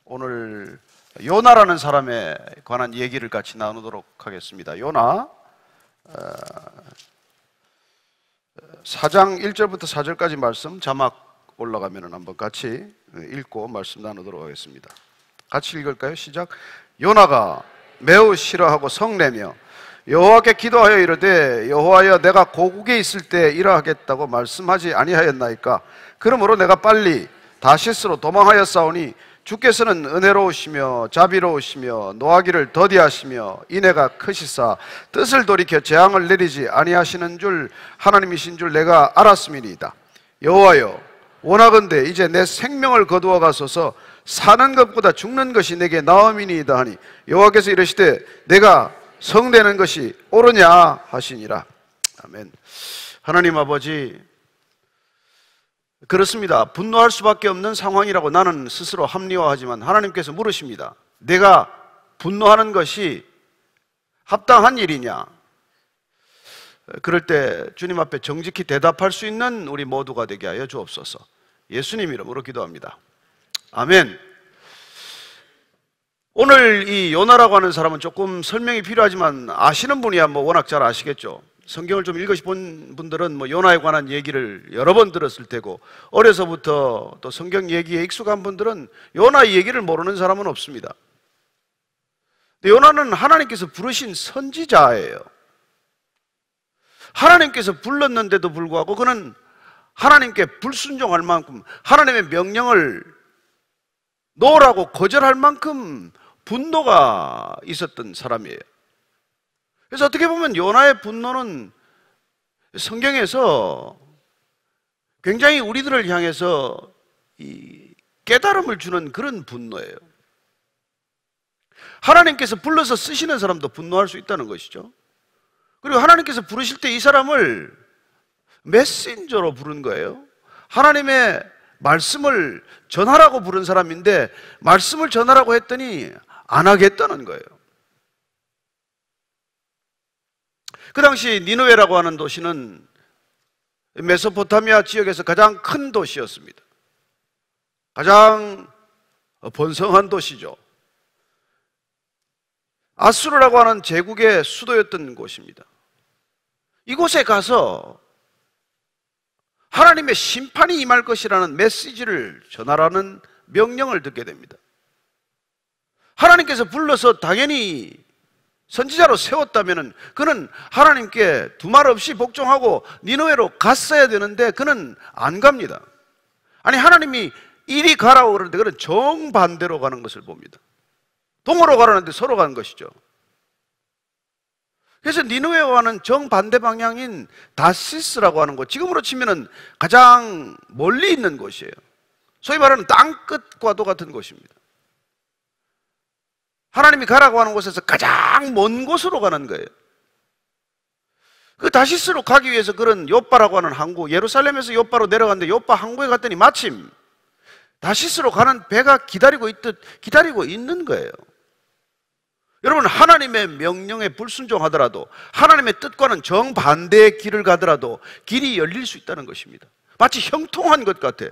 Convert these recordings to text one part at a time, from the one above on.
오늘 요나라는 사람에 관한 얘기를 같이 나누도록 하겠습니다. 요나 4장 1절부터 4절까지 말씀 자막 올라가면 한번 같이 읽고 말씀 나누도록 하겠습니다. 같이 읽을까요? 시작. 요나가 매우 싫어하고 성내며 여호와께 기도하여 이르되 여호와여 내가 고국에 있을 때 이러하겠다고 말씀하지 아니하였나이까? 그러므로 내가 빨리 다시스로 도망하였사오니 주께서는 은혜로우시며 자비로우시며 노하기를 더디하시며 인애가 크시사 뜻을 돌이켜 재앙을 내리지 아니하시는 줄 하나님이신 줄 내가 알았음이니이다. 여호와여 원하건대 이제 내 생명을 거두어 가소서. 사는 것보다 죽는 것이 내게 나음이니이다 하니 여호와께서 이르시되 내가 성내는 것이 옳으냐 하시니라. 아멘. 하나님 아버지, 그렇습니다. 분노할 수밖에 없는 상황이라고 나는 스스로 합리화하지만 하나님께서 물으십니다. 내가 분노하는 것이 합당한 일이냐? 그럴 때 주님 앞에 정직히 대답할 수 있는 우리 모두가 되게 하여 주옵소서. 예수님 이름으로 기도합니다. 아멘. 오늘 이 요나라고 하는 사람은 조금 설명이 필요하지만 아시는 분이야 뭐 워낙 잘 아시겠죠. 성경을 좀 읽으신 분들은 뭐 요나에 관한 얘기를 여러 번 들었을 테고, 어려서부터 또 성경 얘기에 익숙한 분들은 요나 얘기를 모르는 사람은 없습니다. 근데 요나는 하나님께서 부르신 선지자예요. 하나님께서 불렀는데도 불구하고 그는 하나님께 불순종할 만큼, 하나님의 명령을 놓으라고 거절할 만큼 분노가 있었던 사람이에요. 그래서 어떻게 보면 요나의 분노는 성경에서 굉장히 우리들을 향해서 이 깨달음을 주는 그런 분노예요. 하나님께서 불러서 쓰시는 사람도 분노할 수 있다는 것이죠. 그리고 하나님께서 부르실 때 이 사람을 메신저로 부른 거예요. 하나님의 말씀을 전하라고 부른 사람인데 말씀을 전하라고 했더니 안 하겠다는 거예요. 그 당시 니느웨라고 하는 도시는 메소포타미아 지역에서 가장 큰 도시였습니다. 가장 번성한 도시죠. 아수르라고 하는 제국의 수도였던 곳입니다. 이곳에 가서 하나님의 심판이 임할 것이라는 메시지를 전하라는 명령을 듣게 됩니다. 하나님께서 불러서 당연히 선지자로 세웠다면 그는 하나님께 두말 없이 복종하고 니느웨로 갔어야 되는데 그는 안 갑니다. 아니, 하나님이 이리 가라고 그러는데 그는 정반대로 가는 것을 봅니다. 동으로 가라는데 서로 가는 것이죠. 그래서 니느웨와는 정반대 방향인 다시스라고 하는 곳, 지금으로 치면은 가장 멀리 있는 곳이에요. 소위 말하는 땅끝과도 같은 곳입니다. 하나님이 가라고 하는 곳에서 가장 먼 곳으로 가는 거예요. 그 다시스로 가기 위해서 그런 요빠라고 하는 항구, 예루살렘에서 요빠로 내려갔는데 요빠 항구에 갔더니 마침 다시스로 가는 배가 기다리고 있는 거예요. 여러분, 하나님의 명령에 불순종하더라도, 하나님의 뜻과는 정반대의 길을 가더라도 길이 열릴 수 있다는 것입니다. 마치 형통한 것 같아.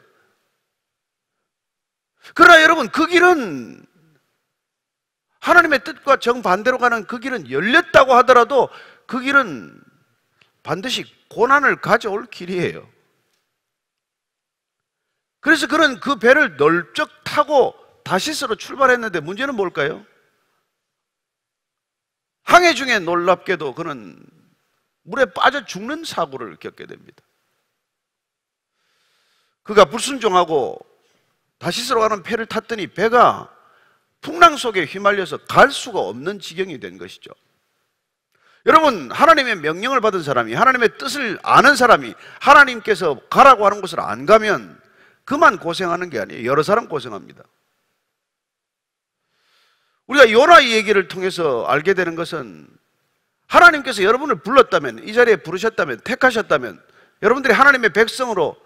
그러나 여러분, 그 길은, 하나님의 뜻과 정반대로 가는 그 길은 열렸다고 하더라도 그 길은 반드시 고난을 가져올 길이에요. 그래서 그는 그 배를 널쩍 타고 다시스로 출발했는데 문제는 뭘까요? 항해 중에 놀랍게도 그는 물에 빠져 죽는 사고를 겪게 됩니다. 그가 불순종하고 다시스로 가는 배를 탔더니 배가 풍랑 속에 휘말려서 갈 수가 없는 지경이 된 것이죠. 여러분, 하나님의 명령을 받은 사람이, 하나님의 뜻을 아는 사람이 하나님께서 가라고 하는 곳을 안 가면 그만 고생하는 게 아니에요. 여러 사람 고생합니다. 우리가 요나 얘기를 통해서 알게 되는 것은, 하나님께서 여러분을 불렀다면, 이 자리에 부르셨다면, 택하셨다면, 여러분들이 하나님의 백성으로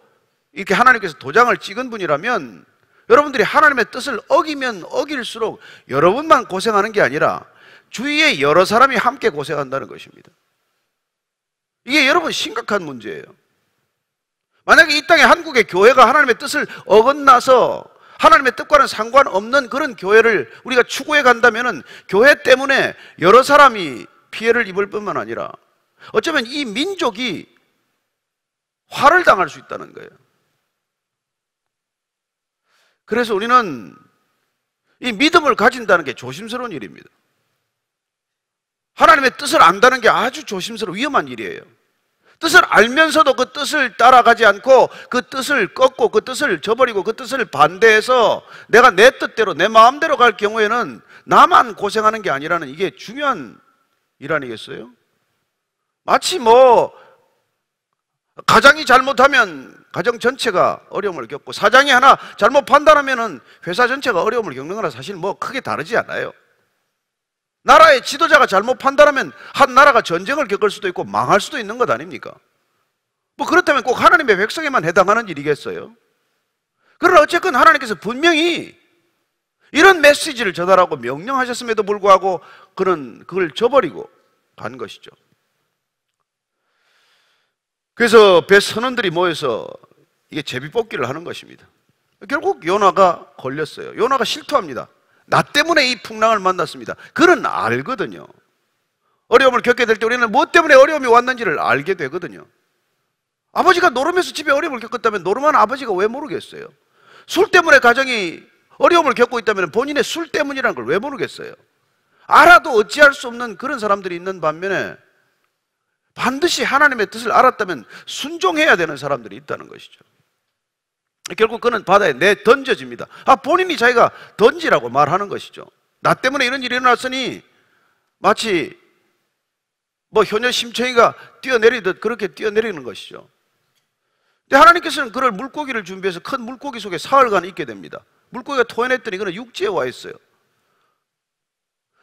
이렇게 하나님께서 도장을 찍은 분이라면 여러분들이 하나님의 뜻을 어기면 어길수록 여러분만 고생하는 게 아니라 주위에 여러 사람이 함께 고생한다는 것입니다. 이게 여러분 심각한 문제예요. 만약에 이 땅에 한국의 교회가 하나님의 뜻을 어긋나서 하나님의 뜻과는 상관없는 그런 교회를 우리가 추구해 간다면은 교회 때문에 여러 사람이 피해를 입을 뿐만 아니라 어쩌면 이 민족이 화를 당할 수 있다는 거예요. 그래서 우리는 이 믿음을 가진다는 게 조심스러운 일입니다. 하나님의 뜻을 안다는 게 아주 조심스러운 위험한 일이에요. 뜻을 알면서도 그 뜻을 따라가지 않고 그 뜻을 꺾고 그 뜻을 저버리고 그 뜻을 반대해서 내가 내 뜻대로 내 마음대로 갈 경우에는 나만 고생하는 게 아니라는 이게 중요한 일 아니겠어요? 마치 뭐 가장이 잘못하면 가정 전체가 어려움을 겪고 사장이 하나 잘못 판단하면은 회사 전체가 어려움을 겪는 거나 사실 뭐 크게 다르지 않아요. 나라의 지도자가 잘못 판단하면 한 나라가 전쟁을 겪을 수도 있고 망할 수도 있는 것 아닙니까? 뭐 그렇다면 꼭 하나님의 백성에만 해당하는 일이겠어요? 그러나 어쨌건 하나님께서 분명히 이런 메시지를 전하라고 명령하셨음에도 불구하고 그걸 저버리고 간 것이죠. 그래서 배 선원들이 모여서 이게 제비뽑기를 하는 것입니다. 결국 요나가 걸렸어요. 요나가 실토합니다. 나 때문에 이 풍랑을 만났습니다. 그는 알거든요. 어려움을 겪게 될 때 우리는 뭐 때문에 어려움이 왔는지를 알게 되거든요. 아버지가 노름에서 집에 어려움을 겪었다면 노름한 아버지가 왜 모르겠어요? 술 때문에 가정이 어려움을 겪고 있다면 본인의 술 때문이라는 걸 왜 모르겠어요? 알아도 어찌할 수 없는 그런 사람들이 있는 반면에 반드시 하나님의 뜻을 알았다면 순종해야 되는 사람들이 있다는 것이죠. 결국 그는 바다에 내던져집니다. 본인이 자기가 던지라고 말하는 것이죠. 나 때문에 이런 일이 일어났으니 마치 뭐 효녀 심청이가 뛰어내리듯 그렇게 뛰어내리는 것이죠. 근데 하나님께서는 그를 물고기를 준비해서 큰 물고기 속에 사흘간 있게 됩니다. 물고기가 토해냈더니 그는 육지에 와 있어요.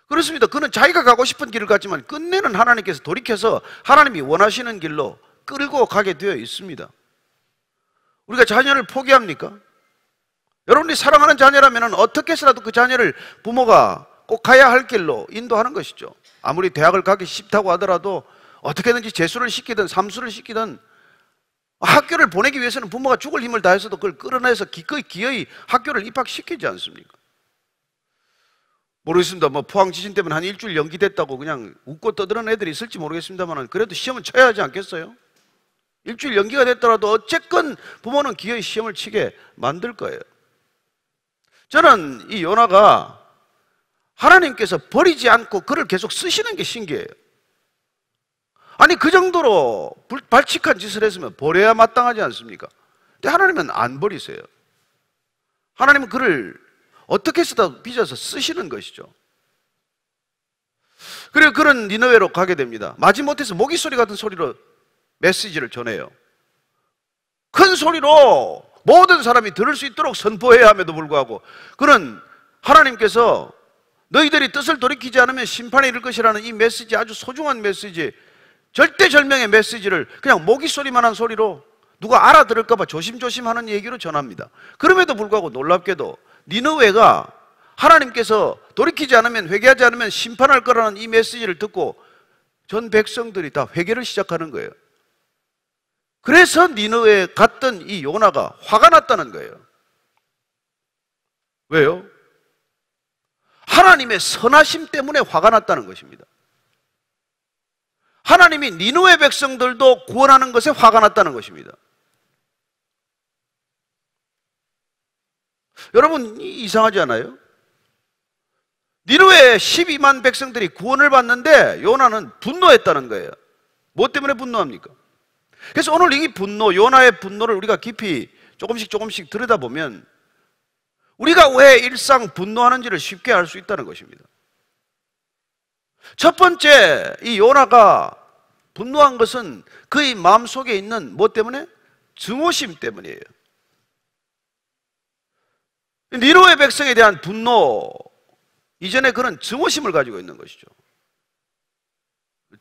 그렇습니다. 그는 자기가 가고 싶은 길을 갔지만 끝내는 하나님께서 돌이켜서 하나님이 원하시는 길로 끌고 가게 되어 있습니다. 우리가 자녀를 포기합니까? 여러분이 사랑하는 자녀라면 어떻게 해서라도 그 자녀를 부모가 꼭 가야 할 길로 인도하는 것이죠. 아무리 대학을 가기 쉽다고 하더라도 어떻게든지 재수를 시키든 삼수를 시키든 학교를 보내기 위해서는 부모가 죽을 힘을 다해서도 그걸 끌어내서 기어이 학교를 입학시키지 않습니까? 모르겠습니다. 뭐 포항 지진 때문에 한 일주일 연기됐다고 그냥 웃고 떠드는 애들이 있을지 모르겠습니다만 그래도 시험은 쳐야 하지 않겠어요? 일주일 연기가 됐더라도 어쨌건 부모는 기어이 시험을 치게 만들 거예요. 저는 이 요나가 하나님께서 버리지 않고 그를 계속 쓰시는 게 신기해요. 아니 그 정도로 발칙한 짓을 했으면 버려야 마땅하지 않습니까? 근데 하나님은 안 버리세요. 하나님은 그를 어떻게 해서든 빚어서 쓰시는 것이죠. 그리고 그는 니느웨로 가게 됩니다. 마지못해서 모기 소리 같은 소리로 메시지를 전해요. 큰 소리로 모든 사람이 들을 수 있도록 선포해야 함에도 불구하고 그는 하나님께서 너희들이 뜻을 돌이키지 않으면 심판에 이를 것이라는 이 메시지, 아주 소중한 메시지, 절대절명의 메시지를 그냥 모기 소리만한 소리로 누가 알아들을까 봐 조심조심 하는 얘기로 전합니다. 그럼에도 불구하고 놀랍게도 니느웨가 하나님께서 돌이키지 않으면, 회개하지 않으면 심판할 거라는 이 메시지를 듣고 전 백성들이 다 회개를 시작하는 거예요. 그래서 니느웨에 갔던 이 요나가 화가 났다는 거예요. 왜요? 하나님의 선하심 때문에 화가 났다는 것입니다. 하나님이 니느웨 백성들도 구원하는 것에 화가 났다는 것입니다. 여러분 이상하지 않아요? 니느웨 12만 백성들이 구원을 받는데 요나는 분노했다는 거예요. 뭐 때문에 분노합니까? 그래서 오늘 이 분노, 요나의 분노를 우리가 깊이 조금씩 들여다보면 우리가 왜 일상 분노하는지를 쉽게 알 수 있다는 것입니다. 첫 번째, 이 요나가 분노한 것은 그의 마음속에 있는 뭐 때문에? 증오심 때문이에요. 니느웨 백성에 대한 분노, 이전에 그는 증오심을 가지고 있는 것이죠.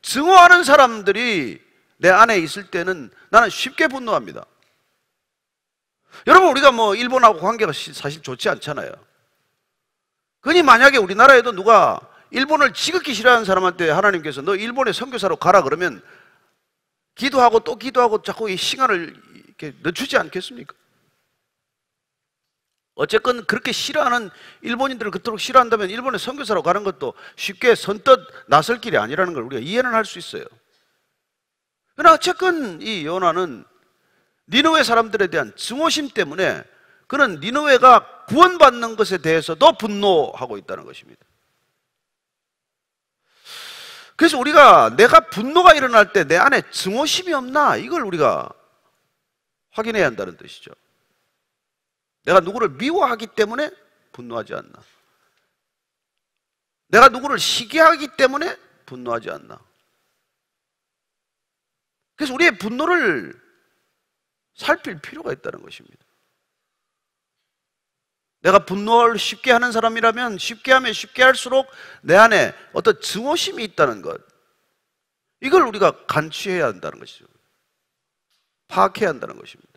증오하는 사람들이 내 안에 있을 때는 나는 쉽게 분노합니다. 여러분 우리가 뭐 일본하고 관계가 사실 좋지 않잖아요. 그니 만약에 우리나라에도 누가 일본을 지극히 싫어하는 사람한테 하나님께서 너 일본에 선교사로 가라 그러면 기도하고 또 기도하고 자꾸 이 시간을 이렇게 늦추지 않겠습니까? 어쨌건 그렇게 싫어하는 일본인들을 그토록 싫어한다면 일본에 선교사로 가는 것도 쉽게 선뜻 나설 길이 아니라는 걸 우리가 이해는 할 수 있어요. 그러나 어쨌건 이 요나는 니느웨 사람들에 대한 증오심 때문에 그는 니느웨가 구원받는 것에 대해서도 분노하고 있다는 것입니다. 그래서 우리가 내가 분노가 일어날 때 내 안에 증오심이 없나, 이걸 우리가 확인해야 한다는 뜻이죠. 내가 누구를 미워하기 때문에 분노하지 않나, 내가 누구를 시기하기 때문에 분노하지 않나. 그래서 우리의 분노를 살필 필요가 있다는 것입니다. 내가 분노를 쉽게 하는 사람이라면 쉽게 하면 쉽게 할수록 내 안에 어떤 증오심이 있다는 것, 이걸 우리가 간취해야 한다는 것이죠. 파악해야 한다는 것입니다.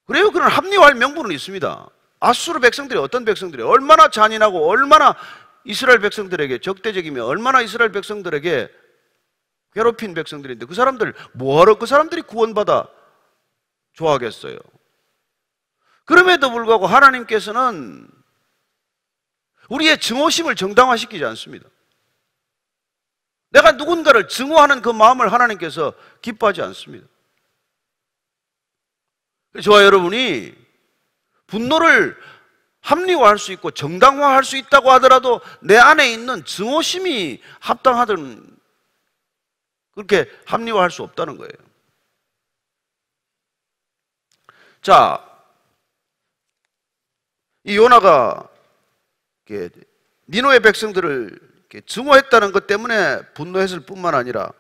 그래요. 그런 합리화할 명분은 있습니다. 아수르 백성들이 어떤 백성들이 얼마나 잔인하고 얼마나 이스라엘 백성들에게 적대적이며 얼마나 이스라엘 백성들에게 괴롭힌 백성들인데 그 사람들 뭐하러 그 사람들이 구원받아 좋아하겠어요? 그럼에도 불구하고 하나님께서는 우리의 증오심을 정당화시키지 않습니다. 내가 누군가를 증오하는 그 마음을 하나님께서 기뻐하지 않습니다. 저와 여러분이 분노를 합리화할 수 있고 정당화할 수 있다고 하더라도 내 안에 있는 증오심이 합당하든 그렇게 합리화할 수 없다는 거예요. 자, 이 요나가 니느웨 백성들을 증오했다는 것 때문에 분노했을 뿐만 아니라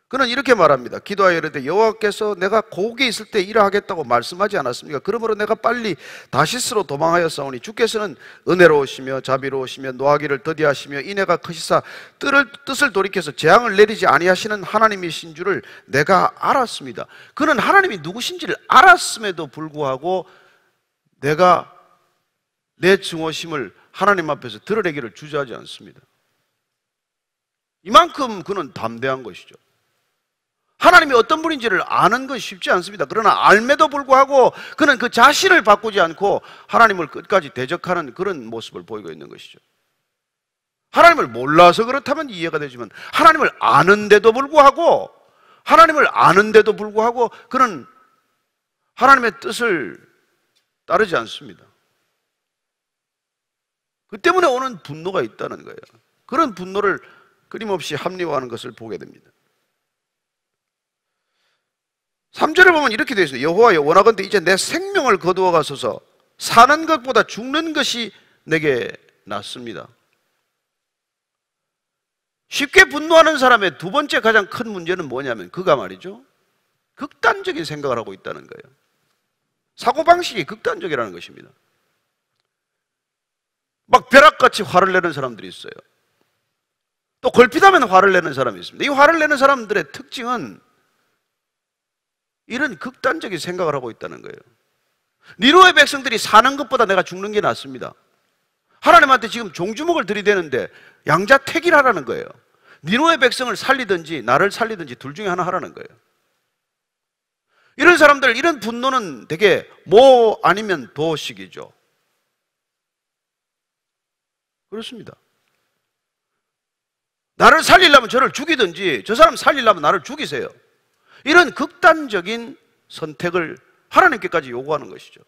그는 이렇게 말합니다. 기도하여 이르되 여호와께서 내가 고국에 있을 때 이러하겠다고 말씀하지 않았습니까? 그러므로 내가 빨리 다시스로 도망하여 싸우니 주께서는 은혜로우시며 자비로우시며 노하기를 더디하시며 인애가 크시사 뜻을 돌이켜서 재앙을 내리지 아니하시는 하나님이신 줄을 내가 알았습니다. 그는 하나님이 누구신지를 알았음에도 불구하고 내가 내 증오심을 하나님 앞에서 드러내기를 주저하지 않습니다. 이만큼 그는 담대한 것이죠. 하나님이 어떤 분인지를 아는 것이 쉽지 않습니다. 그러나 알매도 불구하고 그는 그 자신을 바꾸지 않고 하나님을 끝까지 대적하는 그런 모습을 보이고 있는 것이죠. 하나님을 몰라서 그렇다면 이해가 되지만 하나님을 아는데도 불구하고 그는 하나님의 뜻을 따르지 않습니다. 그 때문에 오는 분노가 있다는 거예요. 그런 분노를 끊임없이 합리화하는 것을 보게 됩니다. 3절을 보면 이렇게 되어 있어요. 여호와여 원하건대 이제 내 생명을 거두어 가소서. 사는 것보다 죽는 것이 내게 낫습니다. 쉽게 분노하는 사람의 두 번째 가장 큰 문제는 뭐냐면 그가 말이죠, 극단적인 생각을 하고 있다는 거예요. 사고방식이 극단적이라는 것입니다. 막 벼락같이 화를 내는 사람들이 있어요. 또 걸핏하면 화를 내는 사람이 있습니다. 이 화를 내는 사람들의 특징은 이런 극단적인 생각을 하고 있다는 거예요. 니느웨 백성들이 사는 것보다 내가 죽는 게 낫습니다. 하나님한테 지금 종주먹을 들이대는데 양자택일하라는 거예요. 니느웨 백성을 살리든지 나를 살리든지 둘 중에 하나 하라는 거예요. 이런 사람들, 이런 분노는 되게 뭐 아니면 도식이죠. 그렇습니다. 나를 살리려면 저를 죽이든지 저 사람 살리려면 나를 죽이세요. 이런 극단적인 선택을 하나님께까지 요구하는 것이죠.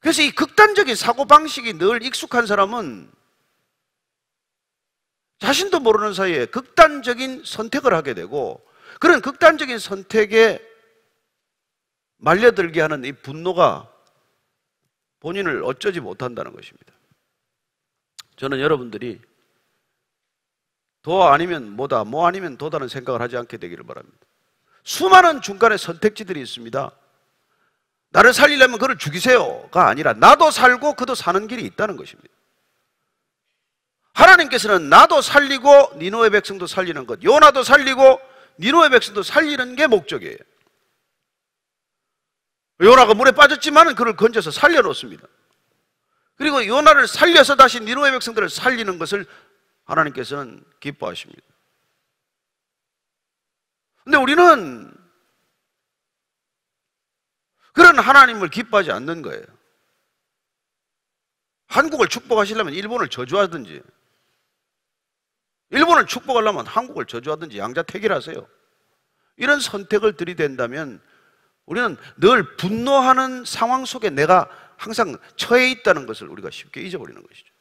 그래서 이 극단적인 사고방식이 늘 익숙한 사람은 자신도 모르는 사이에 극단적인 선택을 하게 되고 그런 극단적인 선택에 말려들게 하는 이 분노가 본인을 어쩌지 못한다는 것입니다. 저는 여러분들이 도 아니면 뭐다, 뭐 아니면 도다는 생각을 하지 않게 되기를 바랍니다. 수많은 중간에 선택지들이 있습니다. 나를 살리려면 그를 죽이세요가 아니라 나도 살고 그도 사는 길이 있다는 것입니다. 하나님께서는 나도 살리고 니느웨 백성도 살리는 것, 요나도 살리고 니느웨 백성도 살리는 게 목적이에요. 요나가 물에 빠졌지만 그를 건져서 살려놓습니다. 그리고 요나를 살려서 다시 니느웨 백성들을 살리는 것을 하나님께서는 기뻐하십니다. 근데 우리는 그런 하나님을 기뻐하지 않는 거예요. 한국을 축복하시려면 일본을 저주하든지, 일본을 축복하려면 한국을 저주하든지 양자택일하세요. 이런 선택을 들이댄다면 우리는 늘 분노하는 상황 속에 내가 항상 처해 있다는 것을 우리가 쉽게 잊어버리는 것이죠.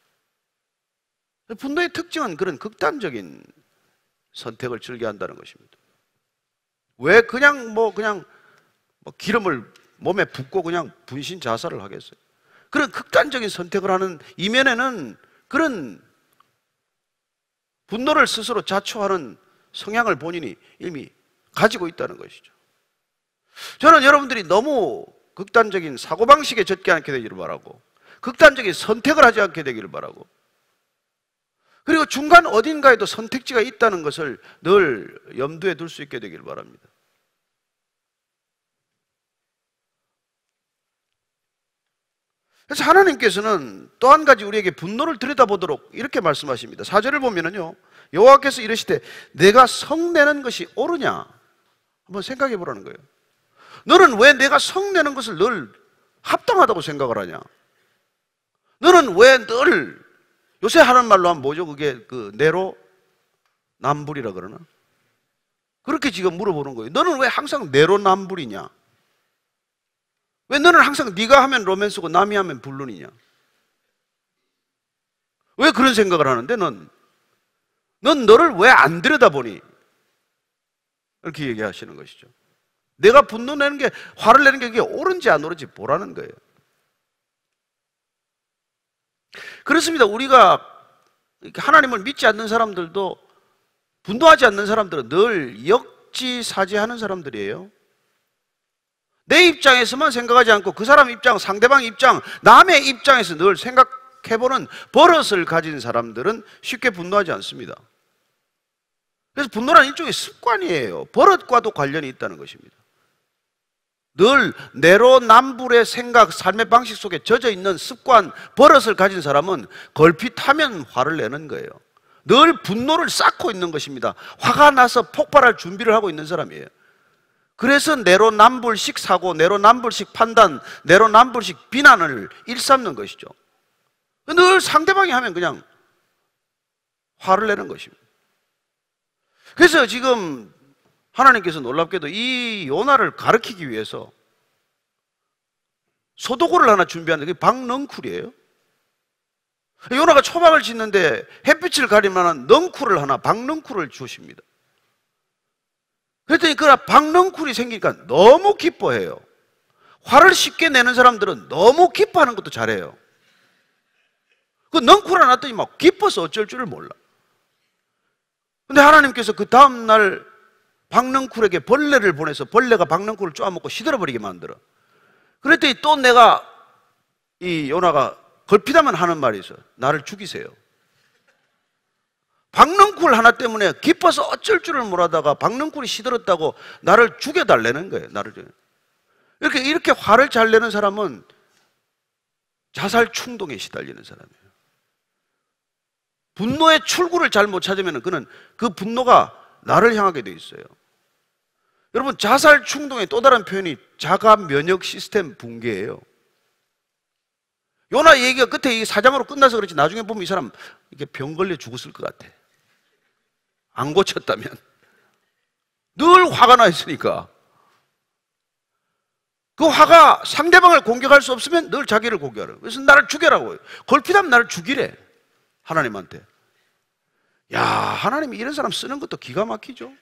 분노의 특징은 그런 극단적인 선택을 즐겨한다는 것입니다. 왜 그냥 기름을 몸에 붓고 그냥 분신 자살을 하겠어요? 그런 극단적인 선택을 하는 이면에는 그런 분노를 스스로 자초하는 성향을 본인이 이미 가지고 있다는 것이죠. 저는 여러분들이 너무 극단적인 사고방식에 젖지 않게 되기를 바라고, 극단적인 선택을 하지 않게 되기를 바라고, 그리고 중간 어딘가에도 선택지가 있다는 것을 늘 염두에 둘 수 있게 되기를 바랍니다. 그래서 하나님께서는 또 한 가지 우리에게 분노를 들여다보도록 이렇게 말씀하십니다. 4절을 보면은요, 여호와께서 이르시되 내가 성내는 것이 옳으냐 한번 생각해 보라는 거예요. 너는 왜 내가 성내는 것을 늘 합당하다고 생각을 하냐? 너는 왜 늘, 요새 하는 말로 하면 뭐죠? 그게 그 내로남불이라 그러나? 그렇게 지금 물어보는 거예요. 너는 왜 항상 내로남불이냐? 왜 너는 항상 네가 하면 로맨스고 남이 하면 불륜이냐? 왜 그런 생각을 하는데 넌 너를 왜 안 들여다보니? 이렇게 얘기하시는 것이죠. 내가 분노 내는 게, 화를 내는 게 그게 옳은지 안 옳은지 보라는 거예요. 그렇습니다. 우리가 하나님을 믿지 않는 사람들도, 분노하지 않는 사람들은 늘 역지사지하는 사람들이에요. 내 입장에서만 생각하지 않고 그 사람 입장, 상대방 입장, 남의 입장에서 늘 생각해보는 버릇을 가진 사람들은 쉽게 분노하지 않습니다. 그래서 분노란 일종의 습관이에요. 버릇과도 관련이 있다는 것입니다. 늘 내로남불의 생각, 삶의 방식 속에 젖어 있는 습관, 버릇을 가진 사람은 걸핏하면 화를 내는 거예요. 늘 분노를 쌓고 있는 것입니다. 화가 나서 폭발할 준비를 하고 있는 사람이에요. 그래서 내로남불식 사고, 내로남불식 판단, 내로남불식 비난을 일삼는 것이죠. 늘 상대방이 하면 그냥 화를 내는 것입니다. 그래서 지금 하나님께서 놀랍게도 이 요나를 가르치기 위해서 소도구를 하나 준비하는데 그게 박넝쿨이에요. 요나가 초박을 짓는데 햇빛을 가릴 만한 넝쿨을 하나, 박넝쿨을 주십니다. 그랬더니 그 박넝쿨이 생기니까 너무 기뻐해요. 화를 쉽게 내는 사람들은 너무 기뻐하는 것도 잘해요. 그 넝쿨 하나 놨더니 막 기뻐서 어쩔 줄을 몰라. 근데 하나님께서 그 다음날 박넝쿨에게 벌레를 보내서 벌레가 박넝쿨을 쪼아먹고 시들어버리게 만들어. 그랬더니 또 내가, 이 요나가 걸핏하면 하는 말이 있어요. 나를 죽이세요. 박넝쿨 하나 때문에 기뻐서 어쩔 줄을 몰라다가 박넝쿨이 시들었다고 나를 죽여달라는 거예요. 이렇게 화를 잘 내는 사람은 자살 충동에 시달리는 사람이에요. 분노의 출구를 잘 못 찾으면 그는 그 분노가 나를 향하게 돼 있어요. 여러분, 자살 충동의 또 다른 표현이 자가 면역 시스템 붕괴예요. 요나 얘기가 끝에 이 사장으로 끝나서 그렇지 나중에 보면 이 사람 이렇게 병 걸려 죽었을 것 같아. 안 고쳤다면. 늘 화가 나 있으니까. 그 화가 상대방을 공격할 수 없으면 늘 자기를 공격하라. 그래서 나를 죽여라고 해요. 걸핏하면 나를 죽이래. 하나님한테. 야, 하나님이 이런 사람 쓰는 것도 기가 막히죠.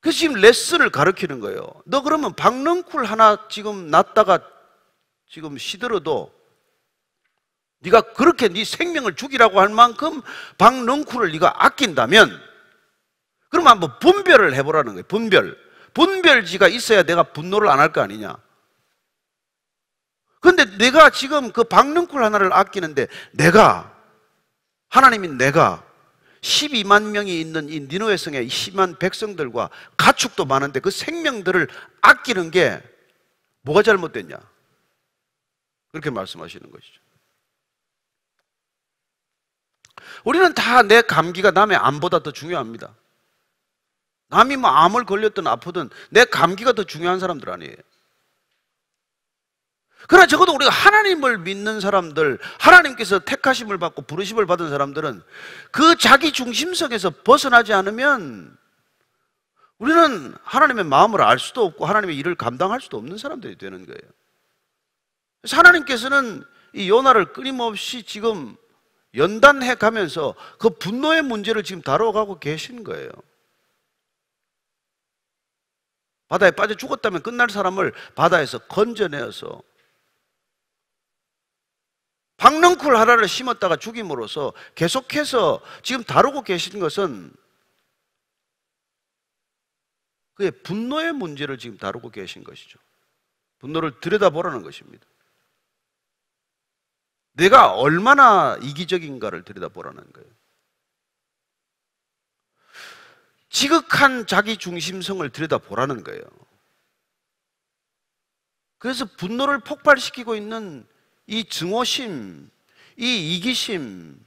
그래서 지금 레슨을 가르치는 거예요. 너 그러면 박넝쿨 하나 지금 놨다가 지금 시들어도 네가 그렇게 네 생명을 죽이라고 할 만큼 박넝쿨을 네가 아낀다면 그럼 한번 분별을 해보라는 거예요. 분별지가 있어야 내가 분노를 안 할 거 아니냐. 근데 내가 지금 그 박넝쿨 하나를 아끼는데 하나님이 내가 12만 명이 있는 이 니느웨 성의 10만 백성들과 가축도 많은데 그 생명들을 아끼는 게 뭐가 잘못됐냐? 그렇게 말씀하시는 것이죠. 우리는 다 내 감기가 남의 암보다 더 중요합니다. 남이 뭐 암을 걸렸든 아프든 내 감기가 더 중요한 사람들 아니에요. 그러나 적어도 우리가 하나님을 믿는 사람들, 하나님께서 택하심을 받고 부르심을 받은 사람들은 그 자기 중심성에서 벗어나지 않으면 우리는 하나님의 마음을 알 수도 없고 하나님의 일을 감당할 수도 없는 사람들이 되는 거예요. 그래서 하나님께서는 이 요나를 끊임없이 지금 연단해 가면서 그 분노의 문제를 지금 다뤄가고 계신 거예요. 바다에 빠져 죽었다면 끝날 사람을 바다에서 건져내어서 박넝쿨 하나를 심었다가 죽임으로써 계속해서 지금 다루고 계신 것은 그의 분노의 문제를 지금 다루고 계신 것이죠. 분노를 들여다보라는 것입니다. 내가 얼마나 이기적인가를 들여다보라는 거예요. 지극한 자기 중심성을 들여다보라는 거예요. 그래서 분노를 폭발시키고 있는 이 증오심, 이 이기심,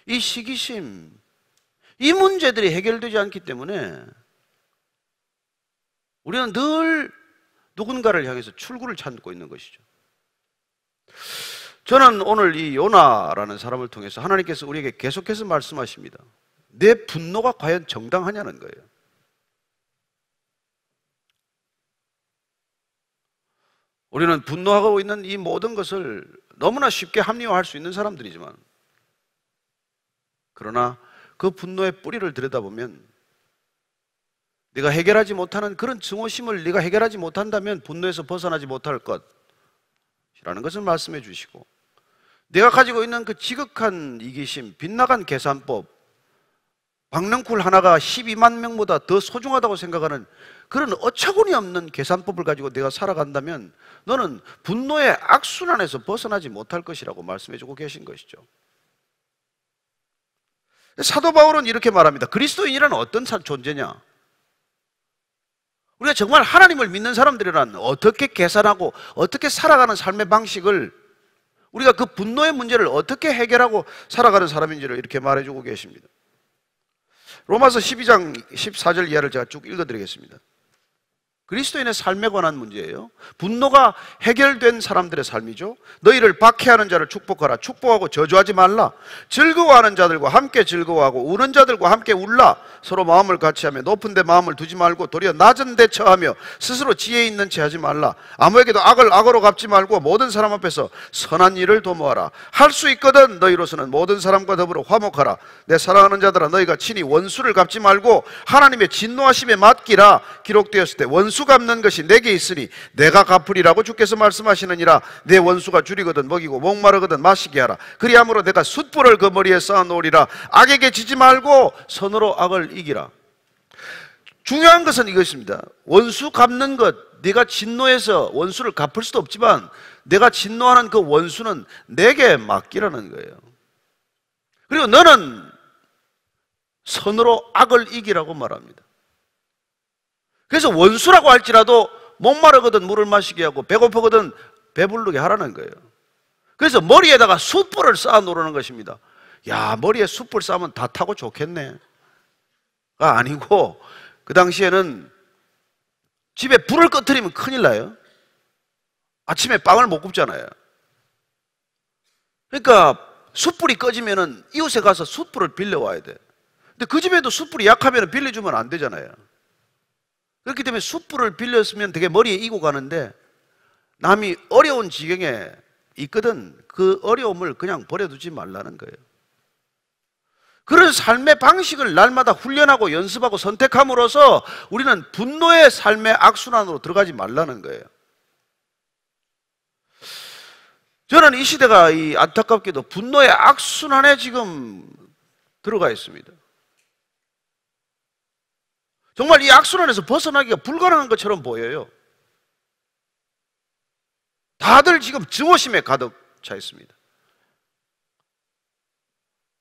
이 시기심, 이 문제들이 해결되지 않기 때문에 우리는 늘 누군가를 향해서 출구를 찾고 있는 것이죠. 저는 오늘 이 요나라는 사람을 통해서 하나님께서 우리에게 계속해서 말씀하십니다. 내 분노가 과연 정당하냐는 거예요. 우리는 분노하고 있는 이 모든 것을 너무나 쉽게 합리화할 수 있는 사람들이지만, 그러나 그 분노의 뿌리를 들여다보면 네가 해결하지 못하는 그런 증오심을 네가 해결하지 못한다면 분노에서 벗어나지 못할 것이라는 것을 말씀해 주시고, 내가 가지고 있는 그 지극한 이기심, 빗나간 계산법, 박넝쿨 하나가 12만 명보다 더 소중하다고 생각하는 그런 어처구니 없는 계산법을 가지고 내가 살아간다면 너는 분노의 악순환에서 벗어나지 못할 것이라고 말씀해 주고 계신 것이죠. 사도 바울은 이렇게 말합니다. 그리스도인이란 어떤 존재냐? 우리가 정말 하나님을 믿는 사람들이란 어떻게 계산하고 어떻게 살아가는 삶의 방식을, 우리가 그 분노의 문제를 어떻게 해결하고 살아가는 사람인지를 이렇게 말해주고 계십니다. 로마서 12장 14절 이하를 제가 쭉 읽어드리겠습니다. 그리스도인의 삶에 관한 문제예요. 분노가 해결된 사람들의 삶이죠. 너희를 박해하는 자를 축복하라. 축복하고 저주하지 말라. 즐거워하는 자들과 함께 즐거워하고 우는 자들과 함께 울라. 서로 마음을 같이하며 높은 데 마음을 두지 말고 도리어 낮은 데 처하며 스스로 지혜 있는 채 하지 말라. 아무에게도 악을 악으로 갚지 말고 모든 사람 앞에서 선한 일을 도모하라. 할 수 있거든 너희로서는 모든 사람과 더불어 화목하라. 내 사랑하는 자들아, 너희가 친히 원수를 갚지 말고 하나님의 진노하심에 맡기라. 기록되었을 때 원수 갚는 것이 내게 있으니 내가 갚으리라고 주께서 말씀하시느니라. 내 원수가 줄이거든 먹이고 목마르거든 마시게 하라. 그리함으로 내가 숯불을 그 머리에 쌓아놓으리라. 악에게 지지 말고 선으로 악을 이기라. 중요한 것은 이것입니다. 원수 갚는 것, 네가 진노해서 원수를 갚을 수도 없지만 내가 진노하는 그 원수는 내게 맡기라는 거예요. 그리고 너는 선으로 악을 이기라고 말합니다. 그래서 원수라고 할지라도 목마르거든 물을 마시게 하고 배고프거든 배부르게 하라는 거예요. 그래서 머리에다가 숯불을 쌓아 놓으라는 것입니다. 야, 머리에 숯불 쌓으면 다 타고 좋겠네 가 아니고, 그 당시에는 집에 불을 꺼뜨리면 큰일 나요. 아침에 빵을 못 굽잖아요. 그러니까 숯불이 꺼지면은 이웃에 가서 숯불을 빌려와야 돼. 근데 그 집에도 숯불이 약하면 빌려주면 안 되잖아요. 그렇기 때문에 숯불을 빌렸으면 되게 머리에 이고 가는데, 남이 어려운 지경에 있거든 그 어려움을 그냥 버려두지 말라는 거예요. 그런 삶의 방식을 날마다 훈련하고 연습하고 선택함으로써 우리는 분노의 삶의 악순환으로 들어가지 말라는 거예요. 저는 이 시대가 이 안타깝게도 분노의 악순환에 지금 들어가 있습니다. 정말 이 악순환에서 벗어나기가 불가능한 것처럼 보여요. 다들 지금 증오심에 가득 차 있습니다.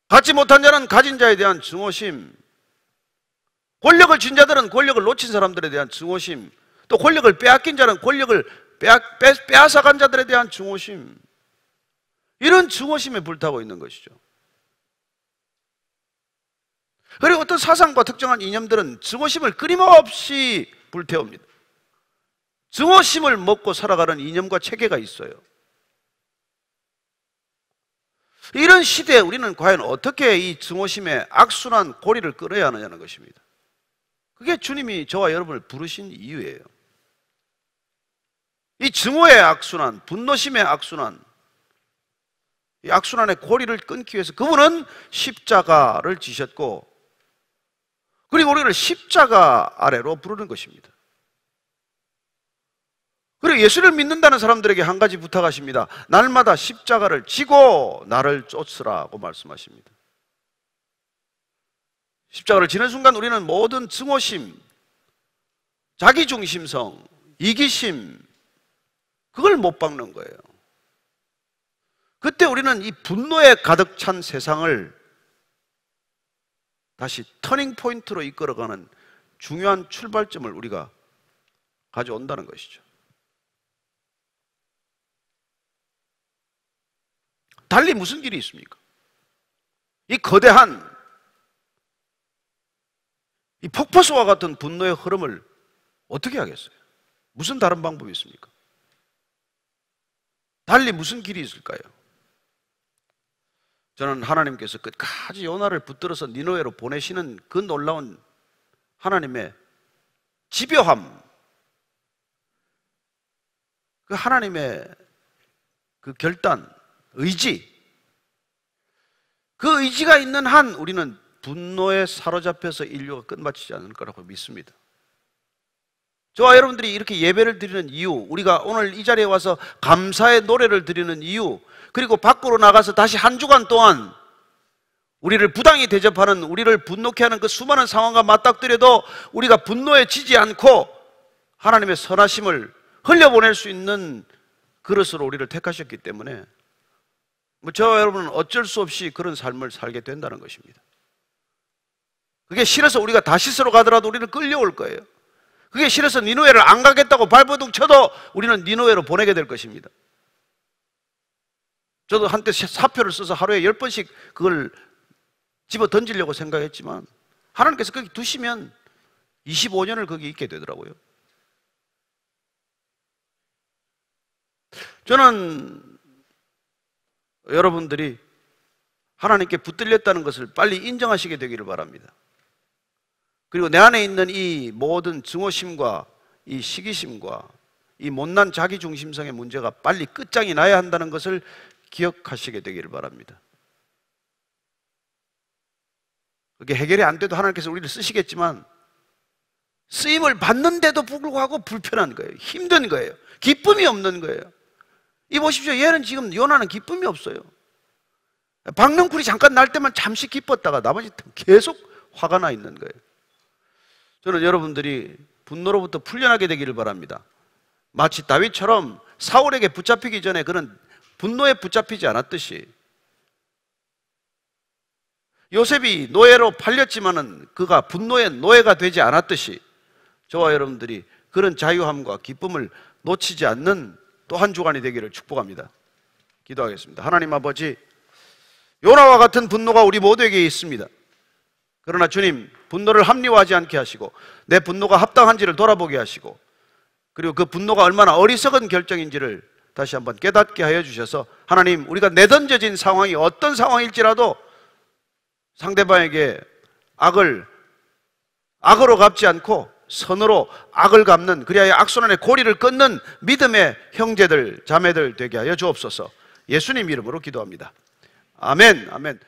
갖지 못한 자는 가진 자에 대한 증오심, 권력을 쥔 자들은 권력을 놓친 사람들에 대한 증오심, 또 권력을 빼앗긴 자는 권력을 빼앗아간 자들에 대한 증오심, 이런 증오심에 불타고 있는 것이죠. 그리고 어떤 사상과 특정한 이념들은 증오심을 끊임없이 불태웁니다. 증오심을 먹고 살아가는 이념과 체계가 있어요. 이런 시대에 우리는 과연 어떻게 이 증오심의 악순환 고리를 끊어야 하느냐는 것입니다. 그게 주님이 저와 여러분을 부르신 이유예요. 이 증오의 악순환, 분노심의 악순환, 이 악순환의 고리를 끊기 위해서 그분은 십자가를 지셨고, 그리고 우리를 십자가 아래로 부르는 것입니다. 그리고 예수를 믿는다는 사람들에게 한 가지 부탁하십니다. 날마다 십자가를 지고 나를 쫓으라고 말씀하십니다. 십자가를 지는 순간 우리는 모든 증오심, 자기중심성, 이기심, 그걸 못 박는 거예요. 그때 우리는 이 분노에 가득 찬 세상을 다시 터닝 포인트로 이끌어가는 중요한 출발점을 우리가 가져온다는 것이죠. 달리 무슨 길이 있습니까? 이 거대한 이 폭포수와 같은 분노의 흐름을 어떻게 하겠어요? 무슨 다른 방법이 있습니까? 달리 무슨 길이 있을까요? 저는 하나님께서 끝까지 요나를 붙들어서 니느웨로 보내시는 그 놀라운 하나님의 집요함, 그 하나님의 그 결단, 의지, 그 의지가 있는 한 우리는 분노에 사로잡혀서 인류가 끝마치지 않을 거라고 믿습니다. 저와 여러분들이 이렇게 예배를 드리는 이유, 우리가 오늘 이 자리에 와서 감사의 노래를 드리는 이유, 그리고 밖으로 나가서 다시 한 주간 동안 우리를 부당히 대접하는, 우리를 분노케 하는 그 수많은 상황과 맞닥뜨려도 우리가 분노에 지지 않고 하나님의 선하심을 흘려보낼 수 있는 그릇으로 우리를 택하셨기 때문에 저와 여러분은 어쩔 수 없이 그런 삶을 살게 된다는 것입니다. 그게 싫어서 우리가 다시스로 가더라도 우리는 끌려올 거예요. 그게 싫어서 니느웨를 안 가겠다고 발버둥 쳐도 우리는 니느웨로 보내게 될 것입니다. 저도 한때 사표를 써서 하루에 10번씩 그걸 집어 던지려고 생각했지만 하나님께서 거기 두시면 25년을 거기 있게 되더라고요. 저는 여러분들이 하나님께 붙들렸다는 것을 빨리 인정하시게 되기를 바랍니다. 그리고 내 안에 있는 이 모든 증오심과 이 시기심과 이 못난 자기중심성의 문제가 빨리 끝장이 나야 한다는 것을 기억하시게 되기를 바랍니다. 그게 해결이 안 돼도 하나님께서 우리를 쓰시겠지만 쓰임을 받는데도 불구하고 불편한 거예요. 힘든 거예요. 기쁨이 없는 거예요. 이 보십시오. 얘는 지금 요나는 기쁨이 없어요. 박능쿨이 잠깐 날 때만 잠시 기뻤다가 나머지 계속 화가 나 있는 거예요. 저는 여러분들이 분노로부터 풀려나게 되기를 바랍니다. 마치 다윗처럼 사울에게 붙잡히기 전에 그는 분노에 붙잡히지 않았듯이, 요셉이 노예로 팔렸지만은 그가 분노의 노예가 되지 않았듯이, 저와 여러분들이 그런 자유함과 기쁨을 놓치지 않는 또 한 주간이 되기를 축복합니다. 기도하겠습니다. 하나님 아버지, 요나와 같은 분노가 우리 모두에게 있습니다. 그러나 주님, 분노를 합리화하지 않게 하시고 내 분노가 합당한지를 돌아보게 하시고, 그리고 그 분노가 얼마나 어리석은 결정인지를 다시 한번 깨닫게 하여 주셔서, 하나님, 우리가 내던져진 상황이 어떤 상황일지라도 상대방에게 악을 악으로 갚지 않고 선으로 악을 갚는, 그리하여 악순환의 고리를 끊는 믿음의 형제들 자매들 되게 하여 주옵소서. 예수님 이름으로 기도합니다. 아멘. 아멘.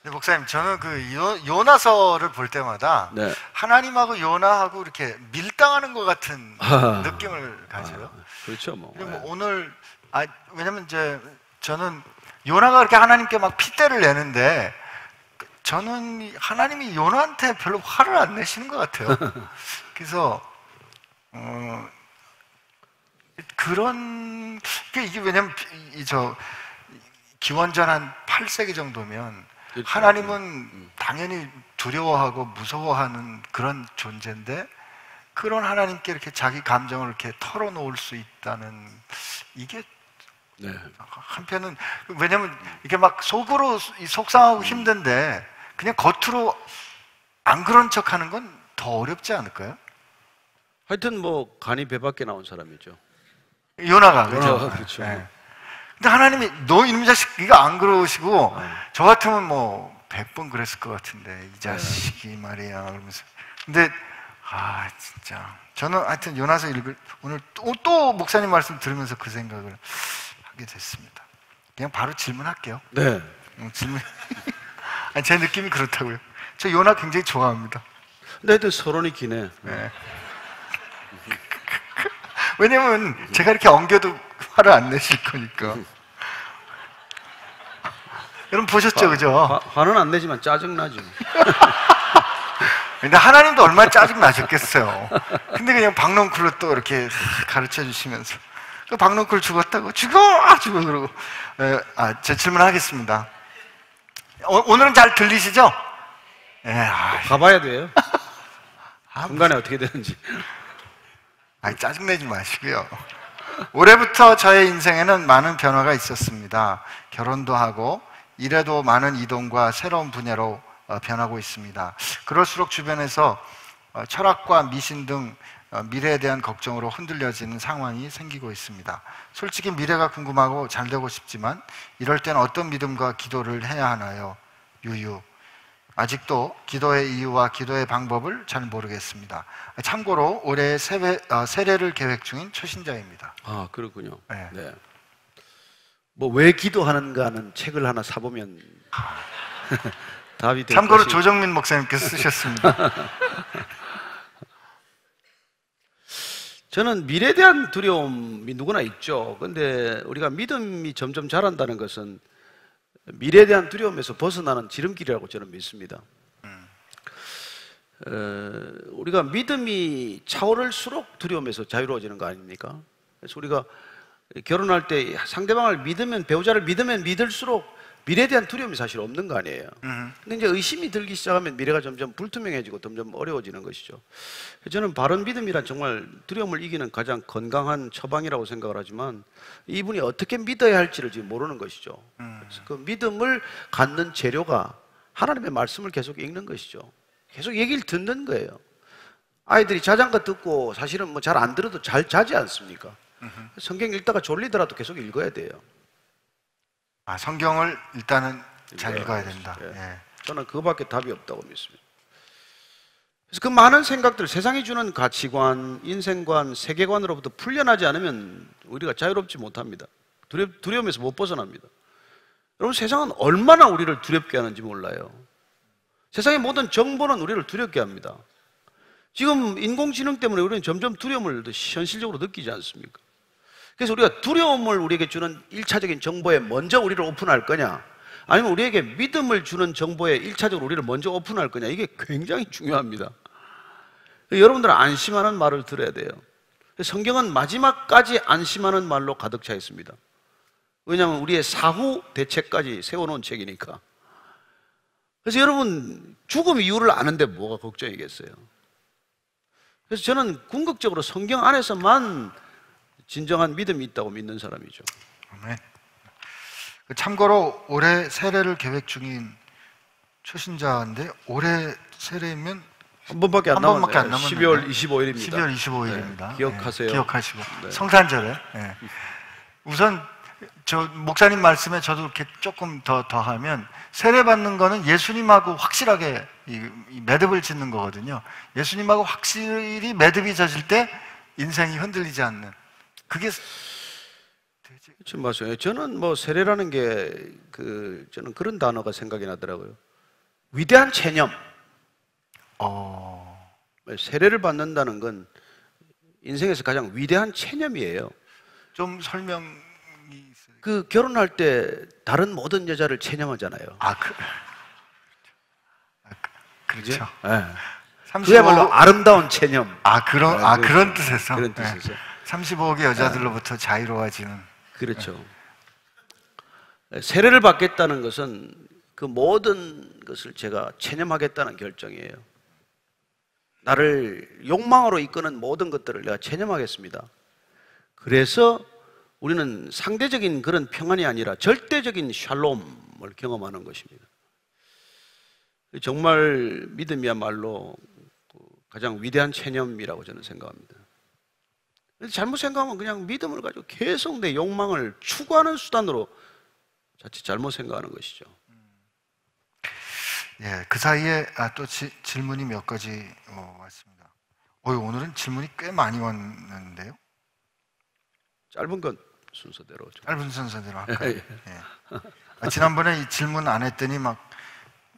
네, 목사님, 저는 그 요나서를 볼 때마다 네. 하나님하고 요나하고 이렇게 밀당하는 것 같은 느낌을 가져요. 그렇죠, 뭐. 그리고 오늘 왜냐면 이제 저는 요나가 그렇게 하나님께 막 핏대를 내는데, 저는 하나님이 요나한테 별로 화를 안 내시는 것 같아요. 그래서 그런 이게 왜냐면 기원전 한 8세기 정도면 그렇죠. 하나님은 당연히 두려워하고 무서워하는 그런 존재인데, 그런 하나님께 이렇게 자기 감정을 이렇게 털어놓을 수 있다는, 이게 네. 한편은, 왜냐면 이렇게 막 속으로 속상하고 힘든데 그냥 겉으로 안 그런 척하는 건 더 어렵지 않을까요? 하여튼 뭐 간이 배 밖에 나온 사람이죠. 요나가 그렇죠. 요나가, 그렇죠. 네. 근데 하나님이 너 이놈 자식 이거 안 그러시고 저 같으면 뭐 100번 그랬을 것 같은데 이 자식이 말이야 그러면서. 근데 진짜 저는 하여튼 요나서 오늘 또 목사님 말씀 들으면서 그 생각을 하게 됐습니다. 그냥 바로 질문할게요. 네. 질문. 제 느낌이 그렇다고요. 저 요나 굉장히 좋아합니다. 근데 하여튼 서론이 기네. 네. 왜냐면 제가 이렇게 엉겨도 화를 안 내실 거니까. 여러분 보셨죠, 그죠? 화는 안 내지만 짜증나죠. 근데 하나님도 얼마나 짜증 나셨겠어요. 근데 그냥 박넝쿨로 또 이렇게 가르쳐 주시면서 그 박넝쿨 죽었다고 죽어 그러고. 제 질문하겠습니다. 오늘은 잘 들리시죠? 가봐야 돼요. 중간에 어떻게 되는지. 짜증내지 마시고요. 올해부터 저의 인생에는 많은 변화가 있었습니다. 결혼도 하고 일에도 많은 이동과 새로운 분야로 변하고 있습니다. 그럴수록 주변에서 철학과 미신 등 미래에 대한 걱정으로 흔들려지는 상황이 생기고 있습니다. 솔직히 미래가 궁금하고 잘 되고 싶지만 이럴 땐 어떤 믿음과 기도를 해야 하나요? 유유. 아직도 기도의 이유와 기도의 방법을 잘 모르겠습니다. 참고로 올해 세례를 계획 중인 초신자입니다. 그렇군요. 네. 네. 뭐 왜 기도하는가는 책을 하나 사보면 답이 될 참고로 것이... 조정민 목사님께서 쓰셨습니다. 저는 미래에 대한 두려움이 누구나 있죠. 그런데 우리가 믿음이 점점 자란다는 것은 미래에 대한 두려움에서 벗어나는 지름길이라고 저는 믿습니다. 우리가 믿음이 차오를수록 두려움에서 자유로워지는 거 아닙니까? 그래서 우리가 결혼할 때 상대방을 믿으면, 배우자를 믿으면 믿을수록 미래에 대한 두려움이 사실 없는 거 아니에요. 근데 이제 의심이 들기 시작하면 미래가 점점 불투명해지고 점점 어려워지는 것이죠. 저는 바른 믿음이란 정말 두려움을 이기는 가장 건강한 처방이라고 생각을 하지만 이분이 어떻게 믿어야 할지를 지금 모르는 것이죠. 그래서 그 믿음을 갖는 재료가 하나님의 말씀을 계속 읽는 것이죠. 계속 얘기를 듣는 거예요. 아이들이 자장가 듣고 사실은 뭐 잘 안 들어도 잘 자지 않습니까? 성경 읽다가 졸리더라도 계속 읽어야 돼요. 성경을 일단은 잘 읽어야 된다. 예. 저는 그거밖에 답이 없다고 믿습니다. 그래서 그 많은 생각들, 세상이 주는 가치관, 인생관, 세계관으로부터 풀려나지 않으면 우리가 자유롭지 못합니다. 두려움에서 못 벗어납니다. 여러분, 세상은 얼마나 우리를 두렵게 하는지 몰라요. 세상의 모든 정보는 우리를 두렵게 합니다. 지금 인공지능 때문에 우리는 점점 두려움을 현실적으로 느끼지 않습니까? 그래서 우리가 두려움을 우리에게 주는 1차적인 정보에 먼저 우리를 오픈할 거냐, 아니면 우리에게 믿음을 주는 정보에 1차적으로 우리를 먼저 오픈할 거냐, 이게 굉장히 중요합니다. 여러분들은 안심하는 말을 들어야 돼요. 성경은 마지막까지 안심하는 말로 가득 차 있습니다. 왜냐하면 우리의 사후 대책까지 세워놓은 책이니까. 그래서 여러분, 죽음 이유를 아는데 뭐가 걱정이겠어요? 그래서 저는 궁극적으로 성경 안에서만 진정한 믿음이 있다고 믿는 사람이죠. 아멘. 참고로 올해 세례를 계획 중인 초신자인데 올해 세례면 한 번밖에 안 남았네요. 12월 25일입니다. 12월 25일입니다. 네, 기억하세요. 네, 기억하시고. 네. 성탄절에. 네. 우선 저 목사님 말씀에 저도 이렇게 조금 더하면 세례 받는 거는 예수님하고 확실하게 이 매듭을 짓는 거거든요. 예수님하고 확실히 매듭이 젖을 때 인생이 흔들리지 않는, 그게 지금 맞아요. 저는 뭐 세례라는 게 저는 그런 단어가 생각이 나더라고요. 위대한 체념. 세례를 받는다는 건 인생에서 가장 위대한 체념이에요. 좀 설명이 있어요. 결혼할 때 다른 모든 여자를 체념하잖아요. 그렇죠. 네. 그야말로 아름다운 체념. 그런 뜻에서. 그런 뜻에서. 35억의 여자들로부터 자유로워지는. 그렇죠. 세례를 받겠다는 것은 그 모든 것을 제가 체념하겠다는 결정이에요. 나를 욕망으로 이끄는 모든 것들을 내가 체념하겠습니다. 그래서 우리는 상대적인 그런 평안이 아니라 절대적인 샬롬을 경험하는 것입니다. 정말 믿음이야말로 가장 위대한 체념이라고 저는 생각합니다. 잘못 생각하면 그냥 믿음을 가지고 계속 내 욕망을 추구하는 수단으로 자칫 잘못 생각하는 것이죠. 예, 그 사이에 또 질문이 몇 가지 왔습니다. 오늘은 질문이 꽤 많이 왔는데요. 짧은 건 순서대로. 짧은 순서대로 할까요? 예. 지난번에 이 질문 안 했더니 막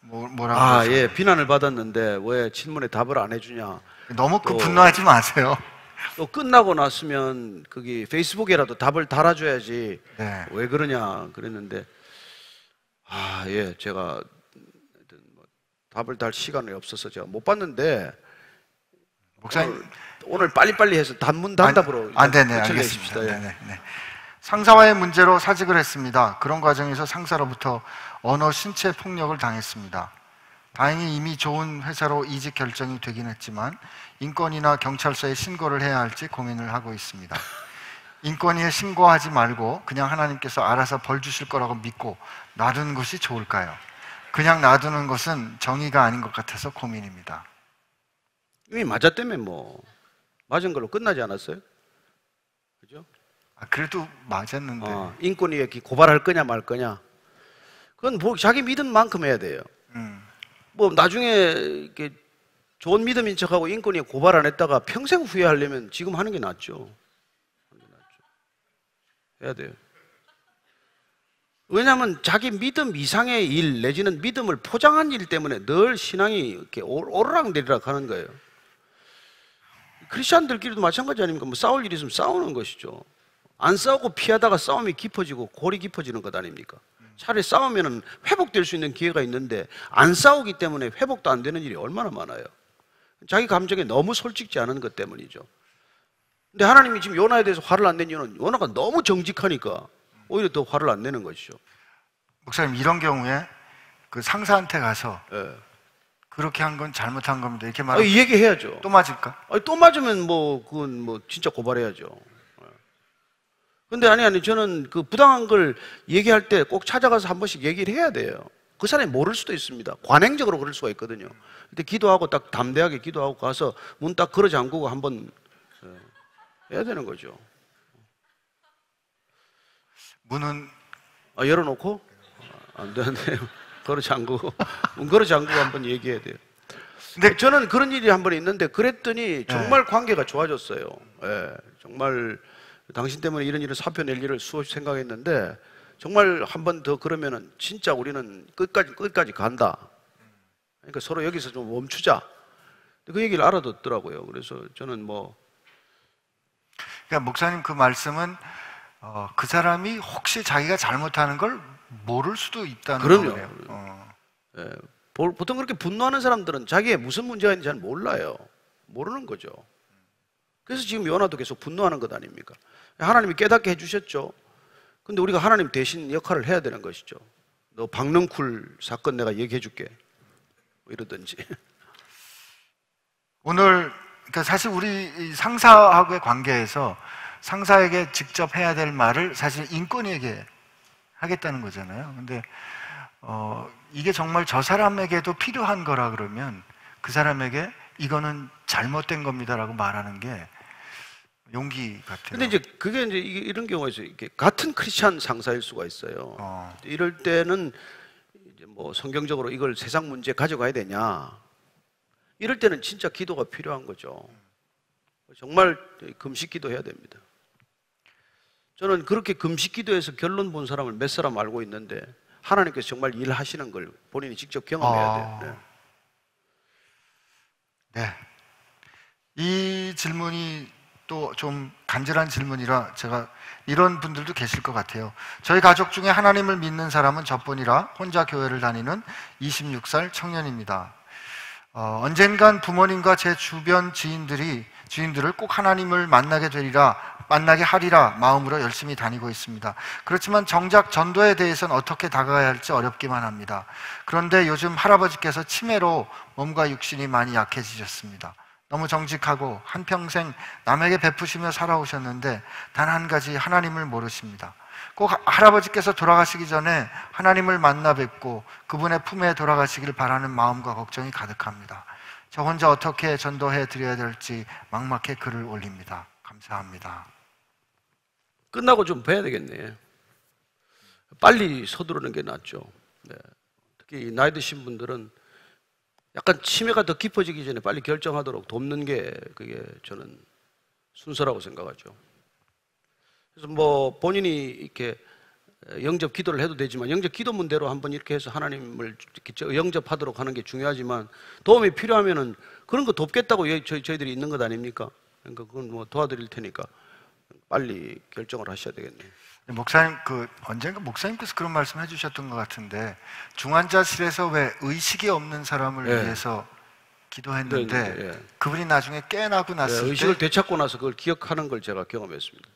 뭐라고 예, 비난을 받았는데 왜 질문에 답을 안 해주냐. 너무 분노하지 마세요. 또 끝나고 났으면 거기 페이스북에라도 답을 달아줘야지. 네. 왜 그러냐 그랬는데 제가 답을 달 시간이 없어서 제가 못 봤는데 목사님 오늘 빨리빨리 해서 단답으로 네네 알겠습니다. 네. 상사와의 문제로 사직을 했습니다. 그런 과정에서 상사로부터 언어 신체 폭력을 당했습니다. 다행히 이미 좋은 회사로 이직 결정이 되긴 했지만 인권위나 경찰서에 신고를 해야 할지 고민을 하고 있습니다. 인권위에 신고하지 말고 그냥 하나님께서 알아서 벌 주실 거라고 믿고 놔두는 것이 좋을까요? 그냥 놔두는 것은 정의가 아닌 것 같아서 고민입니다. 이미 맞았다며 맞은 걸로 끝나지 않았어요? 그죠? 그래도 맞았는데 인권위에 고발할 거냐 말 거냐 그건 자기 믿은 만큼 해야 돼요. 나중에 이렇게 좋은 믿음인 척하고 인권위에 고발 안 했다가 평생 후회하려면 지금 하는 게 낫죠. 해야 돼요. 왜냐하면 자기 믿음 이상의 일 내지는 믿음을 포장한 일 때문에 늘 신앙이 이렇게 오르락내리락 하는 거예요. 크리스찬들끼리도 마찬가지 아닙니까? 싸울 일이 있으면 싸우는 것이죠. 안 싸우고 피하다가 싸움이 깊어지고 골이 깊어지는 것 아닙니까? 차라리 싸우면 회복될 수 있는 기회가 있는데 안 싸우기 때문에 회복도 안 되는 일이 얼마나 많아요. 자기 감정에 너무 솔직지 않은 것 때문이죠. 근데 하나님이 지금 요나에 대해서 화를 안 낸 이유는 요나가 너무 정직하니까 오히려 더 화를 안 내는 것이죠. 목사님 이런 경우에 그 상사한테 가서 그렇게 한 건 잘못한 겁니다 이렇게 말하면 얘기해야죠. 또 맞을까? 또 맞으면 그건 진짜 고발해야죠. 근데 저는 그 부당한 걸 얘기할 때 꼭 찾아가서 한 번씩 얘기를 해야 돼요. 그 사람이 모를 수도 있습니다. 관행적으로 그럴 수가 있거든요. 근데 기도하고 딱 담대하게 기도하고 가서 문 딱 걸어 잠그고 한번 해야 되는 거죠. 문은 열어놓고 안 되는데 걸어 잠그고 문 걸어 잠그고 한번 얘기해야 돼요. 근데 저는 그런 일이 한 번 있는데 그랬더니 정말 관계가 좋아졌어요. 정말 당신 때문에 이런 사표 낼 일을 수없이 생각했는데 정말 한 번 더 그러면은 진짜 우리는 끝까지 간다. 그러니까 서로 여기서 좀 멈추자. 그 얘기를 알아듣더라고요. 그래서 저는 그러니까 목사님 그 말씀은 그 사람이 혹시 자기가 잘못하는 걸 모를 수도 있다는 거예요. 보통 그렇게 분노하는 사람들은 자기의 무슨 문제가 있는지 잘 몰라요. 모르는 거죠. 그래서 지금 요나도 계속 분노하는 것 아닙니까? 하나님이 깨닫게 해주셨죠. 근데 우리가 하나님 대신 역할을 해야 되는 것이죠. 너 박능쿨 사건 내가 얘기해 줄게. 이러든지. 오늘 그러니까 사실 우리 상사하고의 관계에서 상사에게 직접 해야 될 말을 사실 인권위에게 하겠다는 거잖아요. 근데 이게 정말 저 사람에게도 필요한 거라 그러면 그 사람에게 이거는 잘못된 겁니다라고 말하는 게 용기 같아요. 근데 그게 이런 경우가 있어요. 이렇게 같은 크리스찬 상사일 수가 있어요. 이럴 때는 이제 성경적으로 이걸 세상 문제에 가져가야 되냐? 이럴 때는 진짜 기도가 필요한 거죠. 정말 금식 기도해야 됩니다. 저는 그렇게 금식 기도해서 결론 본 사람을 몇 사람 알고 있는데 하나님께서 정말 일하시는 걸 본인이 직접 경험해야 돼요. 네. 이 질문이 또 좀 간절한 질문이라 제가 이런 분들도 계실 것 같아요. 저희 가족 중에 하나님을 믿는 사람은 저뿐이라 혼자 교회를 다니는 26살 청년입니다. 언젠간 부모님과 제 주변 지인들을 꼭 하나님을 만나게 하리라 마음으로 열심히 다니고 있습니다. 그렇지만 정작 전도에 대해서는 어떻게 다가가야 할지 어렵기만 합니다. 그런데 요즘 할아버지께서 치매로 몸과 육신이 많이 약해지셨습니다. 너무 정직하고 한평생 남에게 베푸시며 살아오셨는데 단 한 가지 하나님을 모르십니다. 꼭 할아버지께서 돌아가시기 전에 하나님을 만나 뵙고 그분의 품에 돌아가시길 바라는 마음과 걱정이 가득합니다. 저 혼자 어떻게 전도해 드려야 될지 막막해 글을 올립니다. 감사합니다. 끝나고 좀 봐야 되겠네. 빨리 서두르는 게 낫죠. 네. 특히 나이 드신 분들은 약간 치매가 더 깊어지기 전에 빨리 결정하도록 돕는 게 그게 저는 순서라고 생각하죠. 그래서 뭐 본인이 이렇게 영접 기도를 해도 되지만 영접 기도문대로 한번 이렇게 해서 하나님을 영접하도록 하는 게 중요하지만 도움이 필요하면은 그런 거 돕겠다고 저희들이 있는 것 아닙니까? 그러니까 그건 뭐 도와드릴 테니까 빨리 결정을 하셔야 되겠네요. 목사님, 언젠가 목사님께서 그런 말씀 해주셨던 것 같은데, 중환자실에서 왜 의식이 없는 사람을 위해서 기도했는데, 그분이 나중에 깨어나고 났을 때 의식을 되찾고 나서 그걸 기억하는 걸 제가 경험했습니다.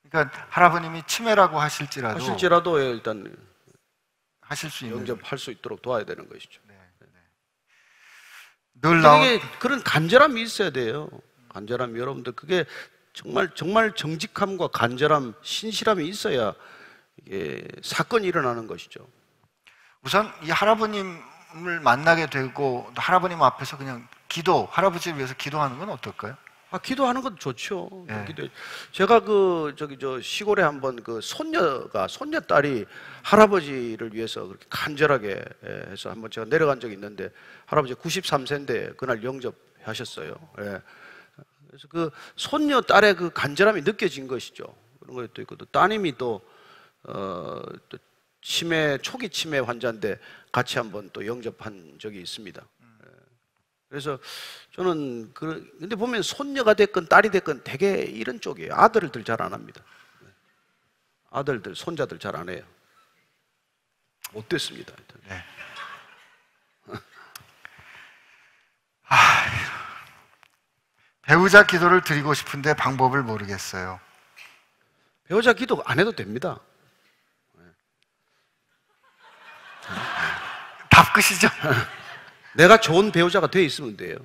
그러니까 할아버님이 치매라고 하실지라도 일단 하실 수 있는, 영접할 수 있도록 도와야 되는 것이죠. 늘 그런 간절함이 있어야 돼요. 간절함이, 여러분들 그게 정말 정직함과 간절함, 신실함이 있어야 이게 사건이 일어나는 것이죠. 우선 이 할아버님을 만나게 되고 할아버님 앞에서 그냥 할아버지를 위해서 기도하는 건 어떨까요? 기도하는 것도 좋죠. 제가 시골에 한번 손녀 딸이 할아버지를 위해서 그렇게 간절하게 해서 한번 제가 내려간 적이 있는데, 할아버지 93세인데 그날 영접하셨어요. 그래서 그 손녀 딸의 그 간절함이 느껴진 것이죠. 그런 것도 있고, 또 따님이 또 초기 치매 환자인데 같이 한번 또 영접한 적이 있습니다. 그래서 저는 근데 보면 손녀가 됐건 딸이 됐건 되게 이런 쪽이에요. 아들들 잘 안 합니다. 아들들, 손자들 잘 안 해요. 못 됐습니다. 네. 배우자 기도를 드리고 싶은데 방법을 모르겠어요. 배우자 기도 안 해도 됩니다. 답 끝이죠? 내가 좋은 배우자가 돼 있으면 돼요.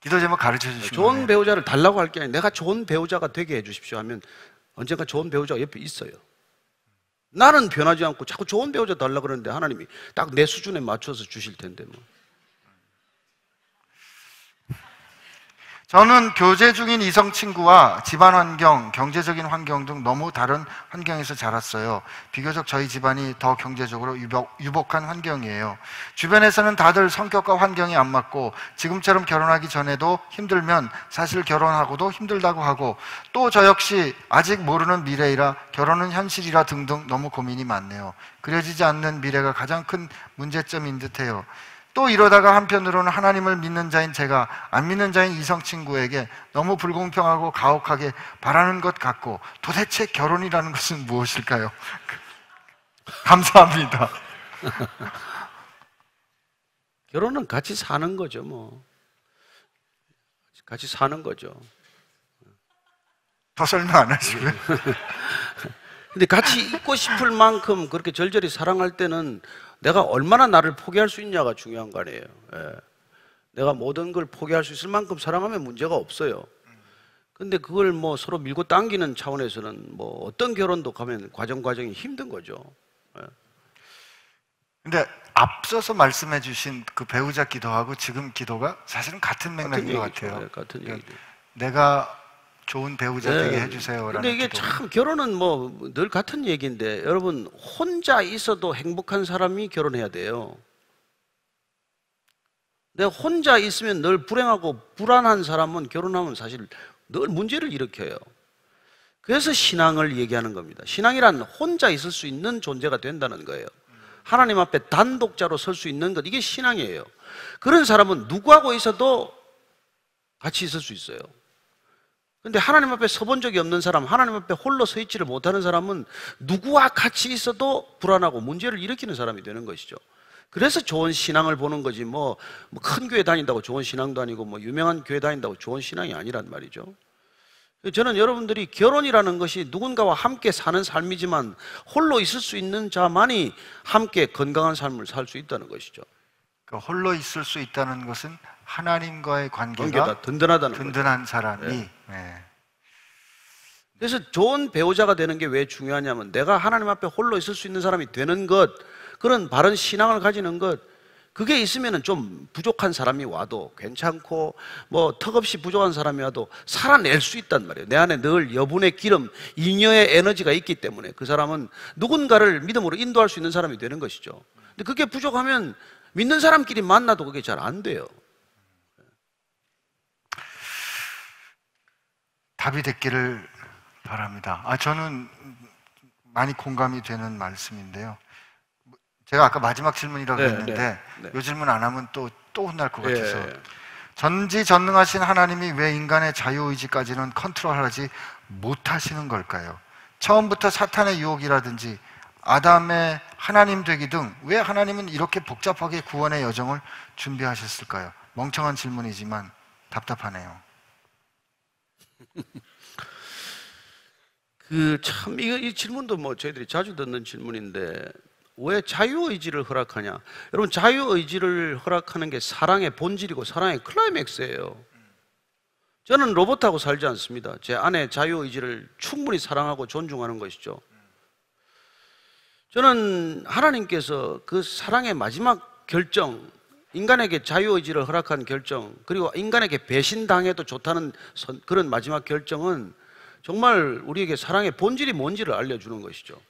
기도 제목 가르쳐 주시면 좋은 배우자를 달라고 할 게 아니라 내가 좋은 배우자가 되게 해주십시오 하면 언젠가 좋은 배우자가 옆에 있어요. 나는 변하지 않고 자꾸 좋은 배우자 달라고 그러는데 하나님이 딱 내 수준에 맞춰서 주실 텐데 뭐. 저는 교제 중인 이성 친구와 집안 환경, 경제적인 환경 등 너무 다른 환경에서 자랐어요. 비교적 저희 집안이 더 경제적으로 유복한 환경이에요. 주변에서는 다들 성격과 환경이 안 맞고 지금처럼 결혼하기 전에도 힘들면 사실 결혼하고도 힘들다고 하고, 또 저 역시 아직 모르는 미래이라 결혼은 현실이라 등등 너무 고민이 많네요. 그려지지 않는 미래가 가장 큰 문제점인 듯해요. 또 이러다가 한편으로는 하나님을 믿는 자인 제가 안 믿는 자인 이성 친구에게 너무 불공평하고 가혹하게 바라는 것 같고, 도대체 결혼이라는 것은 무엇일까요? 감사합니다. 결혼은 같이 사는 거죠, 뭐. 같이 사는 거죠. 더 설명 안 하시고요. 근데 같이 있고 싶을 만큼 그렇게 절절히 사랑할 때는 내가 얼마나 나를 포기할 수 있냐가 중요한 거 아니에요. 내가 모든 걸 포기할 수 있을 만큼 사랑하면 문제가 없어요. 근데 그걸 뭐 서로 밀고 당기는 차원에서는 뭐 어떤 결혼도 가면 과정이 힘든 거죠. 근데 앞서서 말씀해 주신 그 배우자 기도하고 지금 기도가 사실은 같은 맥락인 것 같아요. 같은 얘기죠. 내가 좋은 배우자 되게 해주세요라는. 근데 이게 기도. 참 결혼은 뭐 늘 같은 얘기인데, 여러분 혼자 있어도 행복한 사람이 결혼해야 돼요. 내가 혼자 있으면 늘 불행하고 불안한 사람은 결혼하면 사실 늘 문제를 일으켜요. 그래서 신앙을 얘기하는 겁니다. 신앙이란 혼자 있을 수 있는 존재가 된다는 거예요. 하나님 앞에 단독자로 설 수 있는 것, 이게 신앙이에요. 그런 사람은 누구하고 있어도 같이 있을 수 있어요. 근데 하나님 앞에 서본 적이 없는 사람, 하나님 앞에 홀로 서 있지를 못하는 사람은 누구와 같이 있어도 불안하고 문제를 일으키는 사람이 되는 것이죠. 그래서 좋은 신앙을 보는 거지, 뭐 큰 교회 다닌다고 좋은 신앙도 아니고 뭐 유명한 교회 다닌다고 좋은 신앙이 아니란 말이죠. 저는 여러분들이 결혼이라는 것이 누군가와 함께 사는 삶이지만 홀로 있을 수 있는 자만이 함께 건강한 삶을 살 수 있다는 것이죠. 그러니까 홀로 있을 수 있다는 것은 하나님과의 관계가 든든하다는 든든한 사람이. 네. 네. 그래서 좋은 배우자가 되는 게 왜 중요하냐면 내가 하나님 앞에 홀로 있을 수 있는 사람이 되는 것, 그런 바른 신앙을 가지는 것, 그게 있으면 좀 부족한 사람이 와도 괜찮고 뭐 턱없이 부족한 사람이 와도 살아낼 수 있단 말이에요. 내 안에 늘 여분의 기름, 잉여의 에너지가 있기 때문에 그 사람은 누군가를 믿음으로 인도할 수 있는 사람이 되는 것이죠. 근데 그게 부족하면 믿는 사람끼리 만나도 그게 잘 안 돼요. 답이 됐기를 바랍니다. 저는 많이 공감이 되는 말씀인데요. 제가 아까 마지막 질문이라고 했는데 이 질문 안 하면 또 혼날 것 같아서 전지전능하신 하나님이 왜 인간의 자유의지까지는 컨트롤하지 못하시는 걸까요? 처음부터 사탄의 유혹이라든지 아담의 하나님 되기 등 왜 하나님은 이렇게 복잡하게 구원의 여정을 준비하셨을까요? 멍청한 질문이지만 답답하네요. 이 질문도 뭐 저희들이 자주 듣는 질문인데 왜 자유의지를 허락하냐? 여러분, 자유의지를 허락하는 게 사랑의 본질이고 사랑의 클라이맥스예요. 저는 로봇하고 살지 않습니다. 제 안에 자유의지를 충분히 사랑하고 존중하는 것이죠. 저는 하나님께서 그 사랑의 마지막 결정, 인간에게 자유의지를 허락한 결정, 그리고 인간에게 배신당해도 좋다는 그런 마지막 결정은 정말 우리에게 사랑의 본질이 뭔지를 알려주는 것이죠.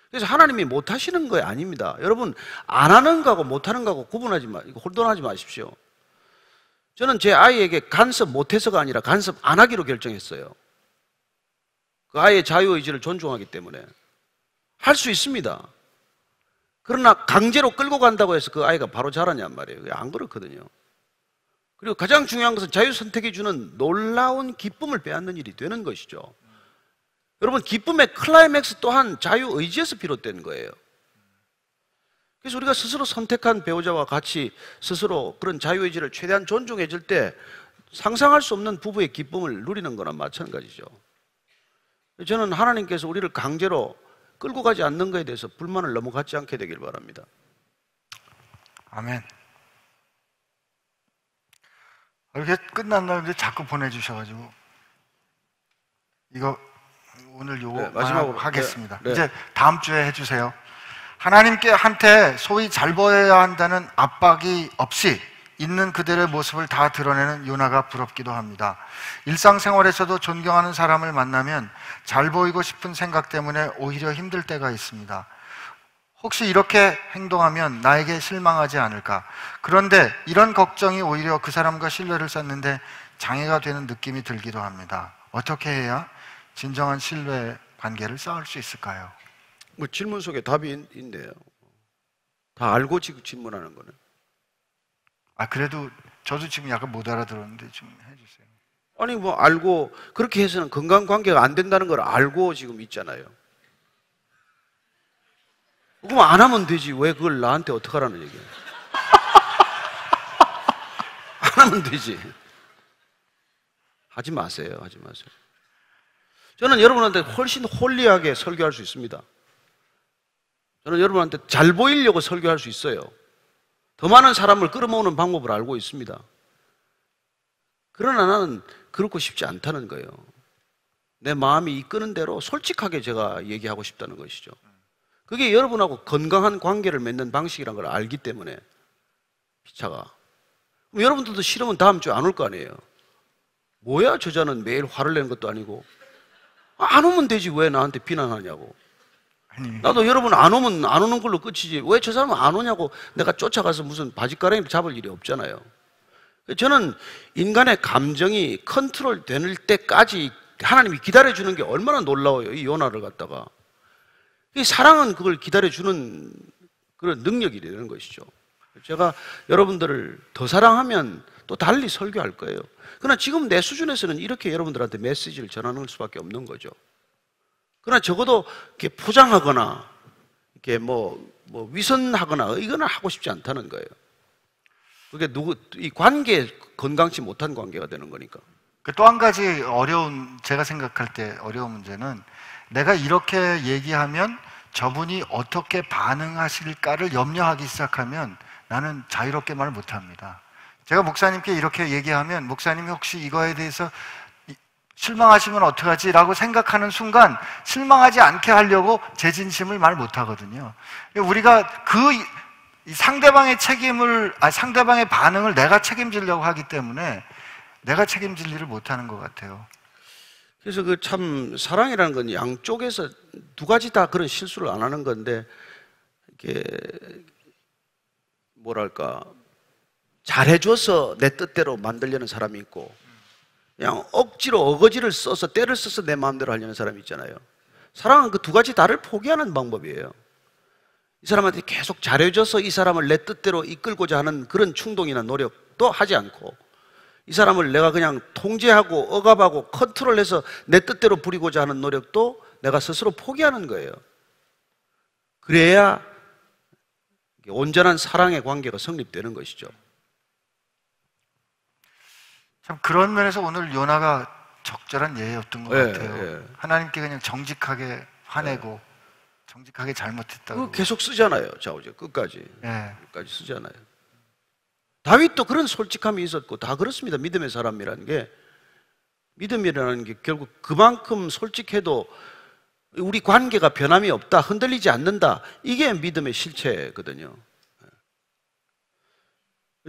그래서 하나님이 못하시는 거 아닙니다. 여러분, 안 하는 거하고 못하는 거하고 구분하지 혼돈하지 마십시오. 저는 제 아이에게 간섭 못해서가 아니라 간섭 안 하기로 결정했어요. 그 아이의 자유의지를 존중하기 때문에. 할 수 있습니다. 그러나 강제로 끌고 간다고 해서 그 아이가 바로 자라냔 말이에요. 그게 안 그렇거든요. 그리고 가장 중요한 것은 자유선택이 주는 놀라운 기쁨을 빼앗는 일이 되는 것이죠. 여러분, 기쁨의 클라이맥스 또한 자유의지에서 비롯된 거예요. 그래서 우리가 스스로 선택한 배우자와 같이 스스로 그런 자유의지를 최대한 존중해 줄 때 상상할 수 없는 부부의 기쁨을 누리는 거나 마찬가지죠. 저는 하나님께서 우리를 강제로 끌고 가지 않는 것에 대해서 불만을 너무 갖지 않게 되길 바랍니다. 아멘. 이렇게 끝났는데 자꾸 보내주셔가지고 이거 오늘 요거 마지막으로 하겠습니다. 이제 다음 주에 해주세요. 하나님께 한테 소위 잘 보여야 한다는 압박이 없이 있는 그들의 모습을 다 드러내는 요나가 부럽기도 합니다. 일상생활에서도 존경하는 사람을 만나면 잘 보이고 싶은 생각 때문에 오히려 힘들 때가 있습니다. 혹시 이렇게 행동하면 나에게 실망하지 않을까? 그런데 이런 걱정이 오히려 그 사람과 신뢰를 쌓는데 장애가 되는 느낌이 들기도 합니다. 어떻게 해야 진정한 신뢰 관계를 쌓을 수 있을까요? 뭐 질문 속에 답이 있네요. 다 알고 지금 질문하는 거는. 그래도 저도 지금 약간 못 알아들었는데 좀 해주세요. 아니 뭐 알고 그렇게 해서는 건강 관계가 안 된다는 걸 알고 지금 있잖아요. 그럼 안 하면 되지. 왜 그걸 나한테 어떡하라는 얘기야? 안 하면 되지. 하지 마세요. 하지 마세요. 저는 여러분한테 훨씬 홀리하게 설교할 수 있습니다. 저는 여러분한테 잘 보이려고 설교할 수 있어요. 더 많은 사람을 끌어모으는 방법을 알고 있습니다. 그러나 나는 그렇고 싶지 않다는 거예요. 내 마음이 이끄는 대로 솔직하게 제가 얘기하고 싶다는 것이죠. 그게 여러분하고 건강한 관계를 맺는 방식이라는 걸 알기 때문에 피차가. 여러분들도 싫으면 다음 주에 안 올 거 아니에요. 뭐야 저자는 매일 화를 내는 것도 아니고. 안 오면 되지 왜 나한테 비난하냐고. 나도 여러분 안 오면 안 오는 걸로 끝이지 왜 저 사람은 안 오냐고 내가 쫓아가서 무슨 바짓가랑이를 잡을 일이 없잖아요. 저는 인간의 감정이 컨트롤 될 때까지 하나님이 기다려주는 게 얼마나 놀라워요. 이 요나를 갖다가. 이 사랑은 그걸 기다려주는 그런 능력이 되는 것이죠. 제가 여러분들을 더 사랑하면 또 달리 설교할 거예요. 그러나 지금 내 수준에서는 이렇게 여러분들한테 메시지를 전하는 수밖에 없는 거죠. 그러나 적어도 이렇게 포장하거나 이렇게 뭐 위선하거나 이거는 하고 싶지 않다는 거예요. 그게 이 관계에 건강치 못한 관계가 되는 거니까. 또 한 가지 제가 생각할 때 어려운 문제는 내가 이렇게 얘기하면 저분이 어떻게 반응하실까를 염려하기 시작하면 나는 자유롭게 말 못합니다. 제가 목사님께 이렇게 얘기하면 목사님이 혹시 이거에 대해서 실망하시면 어떡하지? 라고 생각하는 순간 실망하지 않게 하려고 제 진심을 말 못하거든요. 우리가 상대방의 상대방의 반응을 내가 책임지려고 하기 때문에 내가 책임질 일을 못하는 것 같아요. 그래서 그 참 사랑이라는 건 양쪽에서 두 가지 다 그런 실수를 안 하는 건데, 이게 뭐랄까, 잘해줘서 내 뜻대로 만들려는 사람이 있고, 그냥 억지로 어거지를 써서 때를 써서 내 마음대로 하려는 사람이 있잖아요. 사랑은 그 두 가지 다를 포기하는 방법이에요. 이 사람한테 계속 잘해줘서 이 사람을 내 뜻대로 이끌고자 하는 그런 충동이나 노력도 하지 않고, 이 사람을 내가 그냥 통제하고 억압하고 컨트롤해서 내 뜻대로 부리고자 하는 노력도 내가 스스로 포기하는 거예요. 그래야 온전한 사랑의 관계가 성립되는 것이죠. 참 그런 면에서 오늘 요나가 적절한 예였던 것 같아요. 예. 하나님께 그냥 정직하게 화내고 정직하게 잘못했다고. 그거 계속 쓰잖아요. 자오제 끝까지. 예. 끝까지 쓰잖아요. 다윗도 그런 솔직함이 있었고 다 그렇습니다. 믿음의 사람이라는 게, 믿음이라는 게 결국 그만큼 솔직해도 우리 관계가 변함이 없다, 흔들리지 않는다, 이게 믿음의 실체거든요.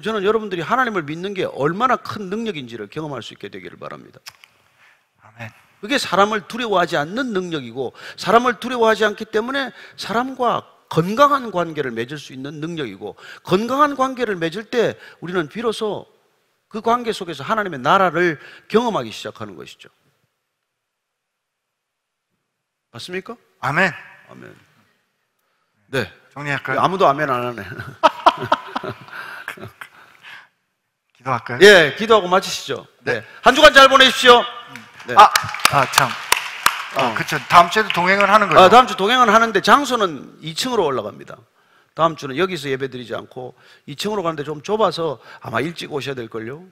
저는 여러분들이 하나님을 믿는 게 얼마나 큰 능력인지를 경험할 수 있게 되기를 바랍니다. 아멘. 그게 사람을 두려워하지 않는 능력이고, 사람을 두려워하지 않기 때문에 사람과 건강한 관계를 맺을 수 있는 능력이고, 건강한 관계를 맺을 때 우리는 비로소 그 관계 속에서 하나님의 나라를 경험하기 시작하는 것이죠. 맞습니까? 아멘. 아멘. 네. 정리할까요? 아무도 아멘 안 하네. 기도할까요? 예, 기도하고 마치시죠. 네. 한 주간 잘 보내십시오. 네. 참. 그렇죠. 다음 주에도 동행을 하는 거죠. 다음 주 동행은 하는데 장소는 2층으로 올라갑니다. 다음 주는 여기서 예배드리지 않고 2층으로 가는데 좀 좁아서 아마 일찍 오셔야 될걸요.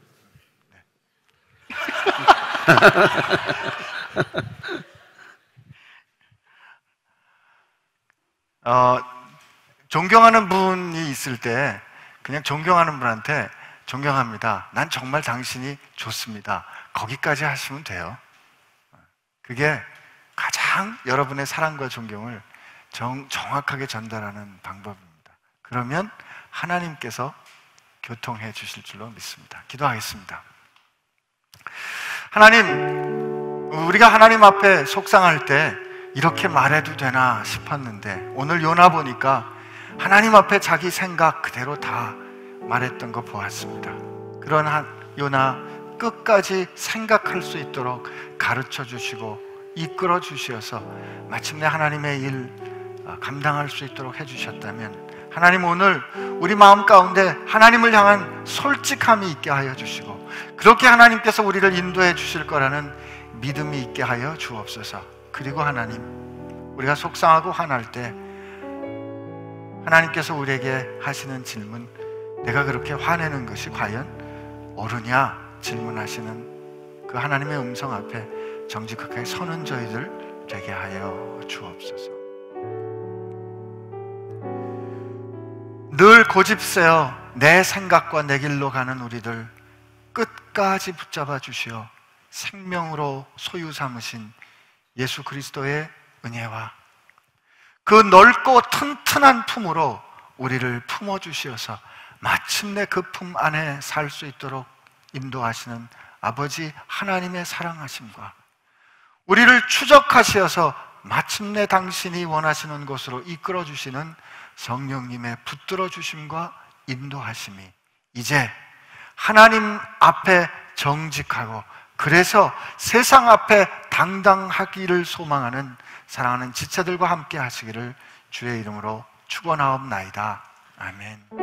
존경하는 분이 있을 때 그냥 존경하는 분한테 존경합니다. 난 정말 당신이 좋습니다. 거기까지 하시면 돼요. 그게 가장 여러분의 사랑과 존경을 정확하게 전달하는 방법입니다. 그러면 하나님께서 교통해 주실 줄로 믿습니다. 기도하겠습니다. 하나님, 우리가 하나님 앞에 속상할 때 이렇게 말해도 되나 싶었는데, 오늘 요나 보니까 하나님 앞에 자기 생각 그대로 다 말했던 거 보았습니다. 그런 요나 끝까지 생각할 수 있도록 가르쳐 주시고 이끌어 주셔서 마침내 하나님의 일 감당할 수 있도록 해주셨다면, 하나님 오늘 우리 마음 가운데 하나님을 향한 솔직함이 있게 하여 주시고, 그렇게 하나님께서 우리를 인도해 주실 거라는 믿음이 있게 하여 주옵소서. 그리고 하나님, 우리가 속상하고 화날 때 하나님께서 우리에게 하시는 질문, 내가 그렇게 화내는 것이 과연 옳으냐 질문하시는 그 하나님의 음성 앞에 정직하게 서는 저희들 되게 하여 주옵소서. 늘 고집세어 내 생각과 내 길로 가는 우리들 끝까지 붙잡아 주시어 생명으로 소유 삼으신 예수 그리스도의 은혜와 그 넓고 튼튼한 품으로 우리를 품어 주시어서 마침내 그 품 안에 살 수 있도록 인도하시는 아버지 하나님의 사랑하심과 우리를 추적하시어서 마침내 당신이 원하시는 곳으로 이끌어 주시는 성령님의 붙들어 주심과 인도하심이 이제 하나님 앞에 정직하고, 그래서 세상 앞에 당당하기를 소망하는 사랑하는 지체들과 함께 하시기를 주의 이름으로 축원하옵나이다. 아멘.